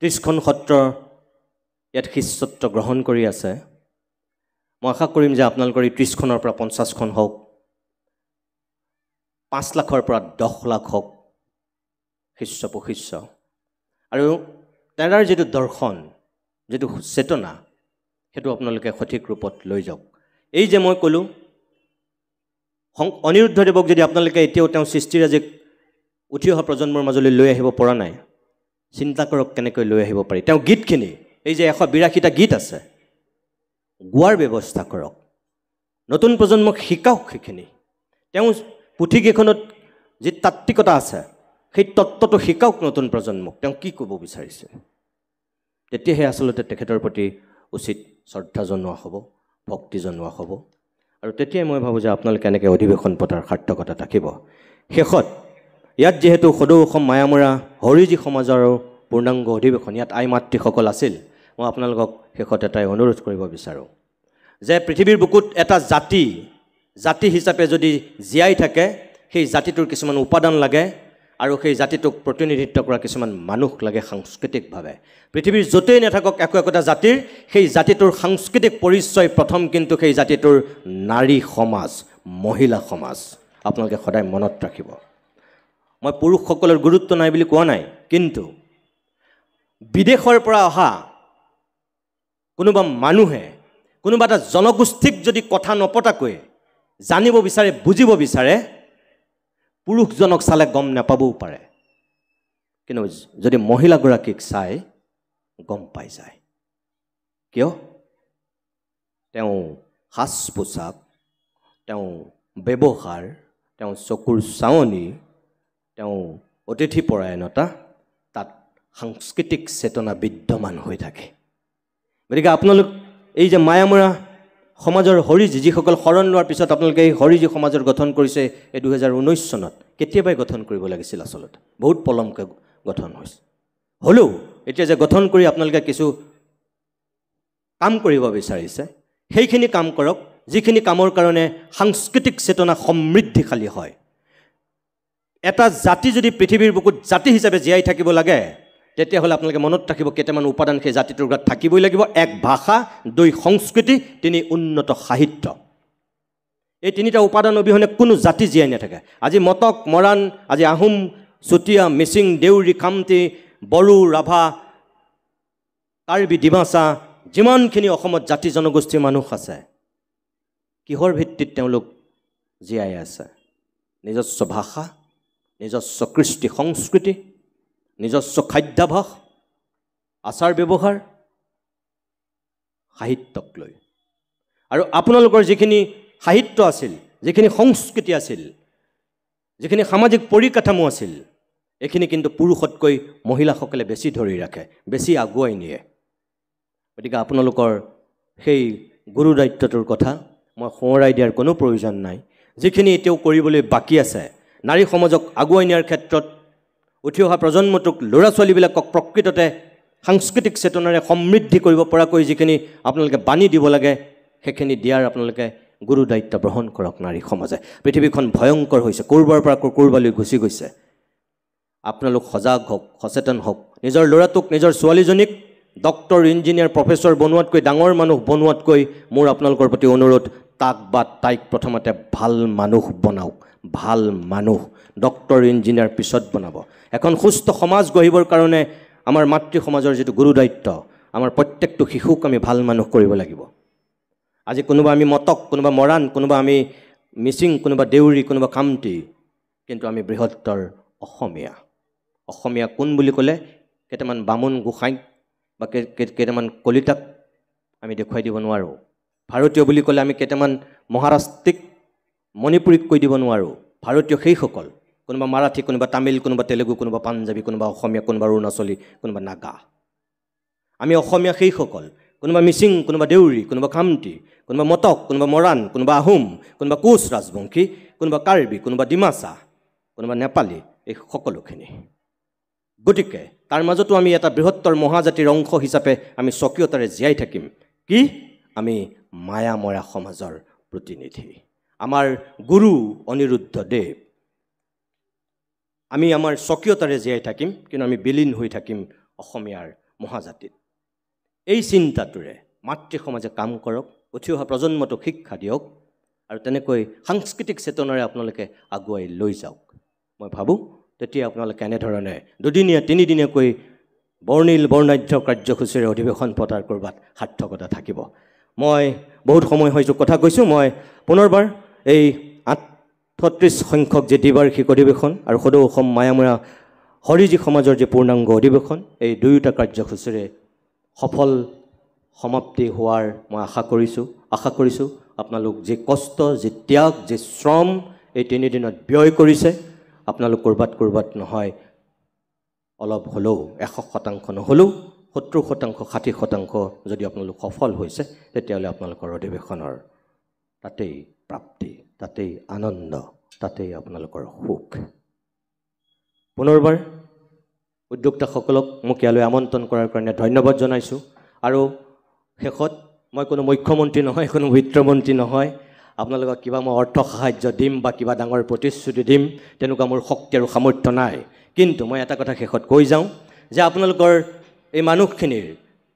30খন সত্ৰ ইয়াত শিষ্যত্ব গ্ৰহণ কৰি আছে মই আশা কৰিম যে আপোনালোকৰ এই 30খনৰ পৰা 50খন হওক 5 লাখৰ পৰা 10 লাখ হওক শিষ্য প্ৰশিষ্য আৰু তাৰ যিটো দৰ্শন যিটো চেতনা সেইটো আপোনালোকে সঠিক ৰূপত লৈ যাওক এই যে মই ক'লোঁ অনিৰুদ্ধদেৱক যদি আপোনালোকে এতিয়াও তেওঁ সৃষ্টিৰাজিক উঠি অহা প্ৰজন্মৰ মাজলৈ লৈ আহিব পৰা নাই চিন্তা কৰক কেনেকৈ লৈ আহিব পাৰি তেওঁ গীতখিনি এই যে 182টা গীত আছে গোৱাৰ ব্যৱস্থা কৰক নতুন প্ৰজন্মক শিকাওক সেইখিনি তেওঁ পুথিকেইখনত যি তাত্ত্বিকতা আছে সেই তত্ত্বটো শিকাওক নতুন প্ৰজন্মক তেওঁ কি ক'ব বিচাৰিছে তেতিয়াহে আচলতে তেখেতৰ প্ৰতি উচিত শ্ৰদ্ধা জনোৱা হ'ব ভক্তি জনোৱা হ'ব আৰু তেতিয়াই মই ভাবোঁ যে আপোনালোকে এনেকৈ অধিৱেশন পতাৰ সাৰ্থকতা থাকিব শেষত ইয়াত যিহেতু সদৌ অসম মায়ামৰা হৰিজী সমাজৰ পূৰ্ণাংগ অধিৱেশন ইয়াত আই মাতৃসকল আছিল মই আপোনালোকক শেষত এটাই অনুৰোধ কৰিব বিচাৰোঁ যে পৃথিৱীৰ বুকুত এটা জাতি হিচাপে যদি জীয়াই থাকে সেই জাতিটোৰ কিছুমান উপাদান লাগে আৰু সেই জাতিটোক প্ৰতিনিধিত্ব কৰা কিছুমান মানুহ লাগে সাংস্কৃতিকভাৱে পৃথিৱীৰ য'তেই নাথাকক একোটা জাতিৰ সেই জাতিটোৰ সাংস্কৃতিক পৰিচয় প্ৰথম কিন্তু সেই জাতিটোৰ নাৰী সমাজ মহিলা সমাজ আপোনালোকে সদায় মনত ৰাখিব মই পুৰুষসকলৰ গুৰুত্ব নাই বুলি কোৱা নাই কিন্তু বিদেশৰ পৰা অহা কোনোবা মানুহে কোনোবা এটা জনগোষ্ঠীক যদি কথা নপতাকৈ জানিব বিচাৰে বুজিব বিচাৰে পুৰুষজনক চালে গম নাপাবও পাৰে কিন্তু যদি মহিলাগৰাকীক চাই গম পাই যায় কিয় তেওঁ সাজ পোছাক তেওঁ ব্যৱহাৰ তেওঁ চকুৰ চাৱনি তেওঁ অতিথিপৰায়ণতা তাত সাংস্কৃতিক চেতনা বিদ্যমান হৈ থাকে গতিকে আপোনালোক এই যে মায়ামৰা সমাজৰ হৰিজী যিসকল শৰণ লোৱাৰ পিছত আপোনালোকে এই হৰিজী সমাজৰ গঠন কৰিছে এই 2019 চনত কেতিয়াবাই গঠন কৰিব লাগিছিল আচলতে বহুত পলমকৈ গঠন হৈছে হ'লেও এতিয়া যে গঠন কৰি আপোনালোকে কিছু কাম কৰিব বিচাৰিছে সেইখিনি কাম কৰক যিখিনি কামৰ কাৰণে সাংস্কৃতিক চেতনা সমৃদ্ধিশালী হয় এটা জাতি যদি পৃথিৱীৰ বুকুত জাতি হিচাপে জীয়াই থাকিব লাগে তেতিয়াহ'লে আপোনালোকে মনত ৰাখিব কেইটামান উপাদান সেই জাতিটোৰ গাত থাকিবই লাগিব এক ভাষা দুই সংস্কৃতি তিনি উন্নত সাহিত্য এই তিনিটা উপাদান অবিহনে কোনো জাতি জীয়াই নাথাকে আজি মটক মৰাণ আজি আহোম চুতীয়া মিচিং দেউৰী খামতি বড়ো ৰাভা কাৰ্বি ডিমাচা যিমানখিনি অসমত জাতি জনগোষ্ঠীৰ মানুহ আছে কিহৰ ভিত্তিত তেওঁলোক জীয়াই আছে নিজস্ব ভাষা নিজস্ব কৃষ্টি সংস্কৃতি নিজস্ব খাদ্যাভাস আচাৰ ব্যৱহাৰ সাহিত্যক লৈ আৰু আপোনালোকৰ যিখিনি সাহিত্য আছিল যিখিনি সংস্কৃতি আছিল যিখিনি সামাজিক পৰিকাঠামো আছিল এইখিনি কিন্তু পুৰুষতকৈ মহিলাসকলে বেছি ধৰি ৰাখে বেছি আগুৱাই নিয়ে গতিকে আপোনালোকৰ সেই গুৰু দায়িত্বটোৰ কথা মই সোঁৱৰাই দিয়াৰ কোনো প্ৰয়োজন নাই যিখিনি এতিয়াও কৰিবলৈ বাকী আছে নাৰী সমাজক আগুৱাই নিয়াৰ ক্ষেত্ৰত উঠি অহা প্ৰজন্মটোক ল'ৰা ছোৱালীবিলাকক প্ৰকৃততে সাংস্কৃতিক চেতনাৰে সমৃদ্ধি কৰিব পৰাকৈ যিখিনি আপোনালোকে বাণী দিব লাগে সেইখিনি দিয়াৰ আপোনালোকে গুৰু দায়িত্ব গ্ৰহণ কৰক নাৰী সমাজে পৃথিৱীখন ভয়ংকৰ হৈছে ক'ৰবাৰ পৰা ক'ৰবালৈ গুচি গৈছে আপোনালোক সজাগ হওক সচেতন হওক নিজৰ ল'ৰাটোক নিজৰ ছোৱালীজনীক ডক্টৰ ইঞ্জিনিয়াৰ প্ৰফেচৰ বনোৱাতকৈ ডাঙৰ মানুহ বনোৱাতকৈ মোৰ আপোনালোকৰ প্ৰতি অনুৰোধ তাক বা তাইক প্ৰথমতে ভাল মানুহ বনাওক ভাল মানুহ ডক্টৰ ইঞ্জিনিয়াৰ পিছত বনাব এখন সুস্থ সমাজ গঢ়িবৰ কাৰণে আমাৰ মাতৃ সমাজৰ যিটো গুৰু দায়িত্ব আমাৰ প্ৰত্যেকটো শিশুক আমি ভাল মানুহ কৰিব লাগিব আজি কোনোবা আমি মটক কোনোবা মৰাণ কোনোবা আমি মিচিং কোনোবা দেউৰী কোনোবা খামতি কিন্তু আমি বৃহত্তৰ অসমীয়া কোন বুলি ক'লে কেইটামান বামুণ গোসাঁইক বা কেইটামান কলিতাক আমি দেখুৱাই দিব নোৱাৰোঁ ভাৰতীয় বুলি ক'লে আমি কেইটামান মহাৰাষ্ট্ৰিক মণিপুৰীক কৈ দিব নোৱাৰোঁ ভাৰতীয় সেইসকল কোনোবা মাৰাঠী কোনোবা তামিল কোনোবা তেলেগু কোনোবা পাঞ্জাবী কোনোবা অসমীয়া কোনোবা অৰুণাচলী কোনোবা নাগা আমি অসমীয়া সেইসকল কোনোবা মিচিং কোনোবা দেউৰী কোনোবা খামতি কোনোবা মটক কোনোবা মৰাণ কোনোবা আহোম কোনোবা কোচ ৰাজবংশী কোনোবা কাৰ্বি কোনোবা ডিমাচা কোনোবা নেপালী এই সকলোখিনি গতিকে তাৰ মাজতো আমি এটা বৃহত্তৰ মহাজাতিৰ অংশ হিচাপে আমি স্বকীয়তাৰে জীয়াই থাকিম কি আমি মায়ামৰা সমাজৰ প্ৰতিনিধি আমাৰ গুৰু অনিৰুদ্ধ দেৱ আমি আমাৰ স্বকীয়তাৰে জীয়াই থাকিম কিন্তু আমি বিলীন হৈ থাকিম অসমীয়াৰ মহাজাতিত এই চিন্তাটোৰে মাতৃ সমাজে কাম কৰক উঠি অহা প্ৰজন্মটোক শিক্ষা দিয়ক আৰু তেনেকৈ সাংস্কৃতিক চেতনাৰে আপোনালোকে আগুৱাই লৈ যাওক মই ভাবোঁ তেতিয়া আপোনালোকে এনেধৰণে দুদিনীয়া তিনিদিনীয়াকৈ বৰ্ণিল বৰ্ণাঢ্য কাৰ্যসূচীৰে অধিৱেশন পতাৰ ক'ৰবাত সাৰ্থকতা থাকিব মই বহুত সময় হয়তো কথা কৈছোঁ মই পুনৰবাৰ এই 38 সংখ্যক যে দ্বিবাৰ্ষিক অধিৱেশন আৰু সদৌ অসম মায়ামৰা হৰিজী সমাজৰ যে পূৰ্ণাংগ অধিৱেশন এই দুয়োটা কাৰ্যসূচীৰে সফল সমাপ্তি হোৱাৰ মই আশা কৰিছোঁ আপোনালোক যে কষ্ট যে ত্যাগ যে শ্ৰম এই 3 দিনত ব্যয় কৰিছে আপোনালোক ক'ৰবাত নহয় অলপ হ'লেও 100% নহ'লেও 70% 60% যদি আপোনালোক সফল হৈছে তেতিয়াহ'লে আপোনালোকৰ অধিৱেশনৰ তাতেই প্ৰাপ্তি তাতেই আনন্দ তাতেই আপোনালোকৰ সুখ পুনৰবাৰ উদ্যোক্তাসকলক মোক ইয়ালৈ আমন্ত্ৰণ কৰাৰ কাৰণে ধন্যবাদ জনাইছোঁ আৰু শেষত মই কোনো মুখ্যমন্ত্ৰী নহয় কোনো বিত্তমন্ত্ৰী নহয় আপোনালোকক কিবা মই অৰ্থ সাহায্য দিম বা কিবা ডাঙৰ প্ৰতিশ্ৰুতি দিম তেনেকুৱা মোৰ শক্তি আৰু সামৰ্থ্য নাই কিন্তু মই এটা কথা শেষত কৈ যাওঁ যে আপোনালোকৰ এই মানুহখিনিৰ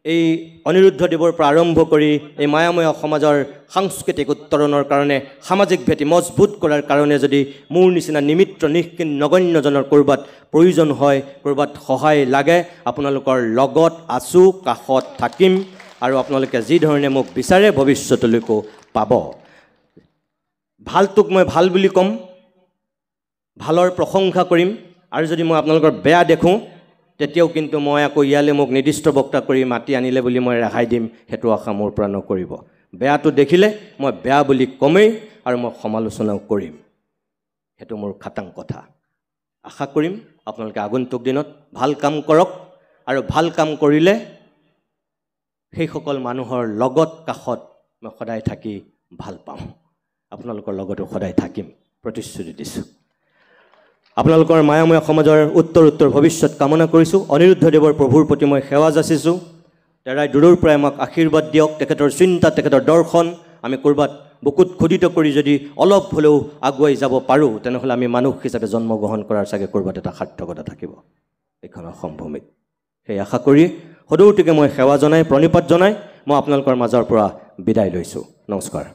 এই অনিৰুদ্ধদেৱৰ পৰা আৰম্ভ কৰি এই মায়াময়া সমাজৰ সাংস্কৃতিক উত্তৰণৰ কাৰণে সামাজিক ভেটি মজবুত কৰাৰ কাৰণে যদি মোৰ নিচিনা নিমিত্ৰ নিষ্কিন নগণ্যজনৰ ক'ৰবাত প্ৰয়োজন হয় ক'ৰবাত সহায় লাগে আপোনালোকৰ লগত আছোঁ কাষত থাকিম আৰু আপোনালোকে যি ধৰণে মোক বিচাৰে ভৱিষ্যতলৈকো পাব ভালটোক মই ভাল বুলি ক'ম ভালৰ প্ৰশংসা কৰিম আৰু যদি মই আপোনালোকৰ বেয়া দেখোঁ তেতিয়াও কিন্তু মই আকৌ ইয়ালৈ মোক নিৰ্দিষ্ট বক্তা কৰি মাতি আনিলে বুলি মই ৰেহাই দিম সেইটো আশা মোৰ পৰা নকৰিব বেয়াটো দেখিলে মই বেয়া বুলি কমেই আৰু মই সমালোচনাও কৰিম সেইটো মোৰ খাটাং কথা আশা কৰিম আপোনালোকে আগন্তুক দিনত ভাল কাম কৰক আৰু ভাল কাম কৰিলে সেইসকল মানুহৰ লগত কাষত মই সদায় থাকি ভাল পাওঁ আপোনালোকৰ লগতো সদায় থাকিম প্ৰতিশ্ৰুতি দিছোঁ আপোনালোকৰ মায়াময়া সমাজৰ উত্তৰ ভৱিষ্যত কামনা কৰিছোঁ অনিৰুদ্ধদেৱৰ প্ৰভুৰ প্ৰতি মই সেৱা যাচিছোঁ তেৰাই দূৰৰ পৰাই আমাক আশীৰ্বাদ দিয়ক তেখেতৰ চিন্তা তেখেতৰ দৰ্শন আমি ক'ৰবাত বুকুত খোদিত কৰি যদি অলপ হ'লেও আগুৱাই যাব পাৰোঁ তেনেহ'লে আমি মানুহ হিচাপে জন্মগ্ৰহণ কৰাৰ চাগে ক'ৰবাত এটা সাৰ্থকতা থাকিব এইখন অসম ভূমিত সেই আশা কৰি সদৌতিকে মই সেৱা জনাই প্ৰণিপাত জনাই মই আপোনালোকৰ মাজৰ পৰা বিদায় লৈছোঁ নমস্কাৰ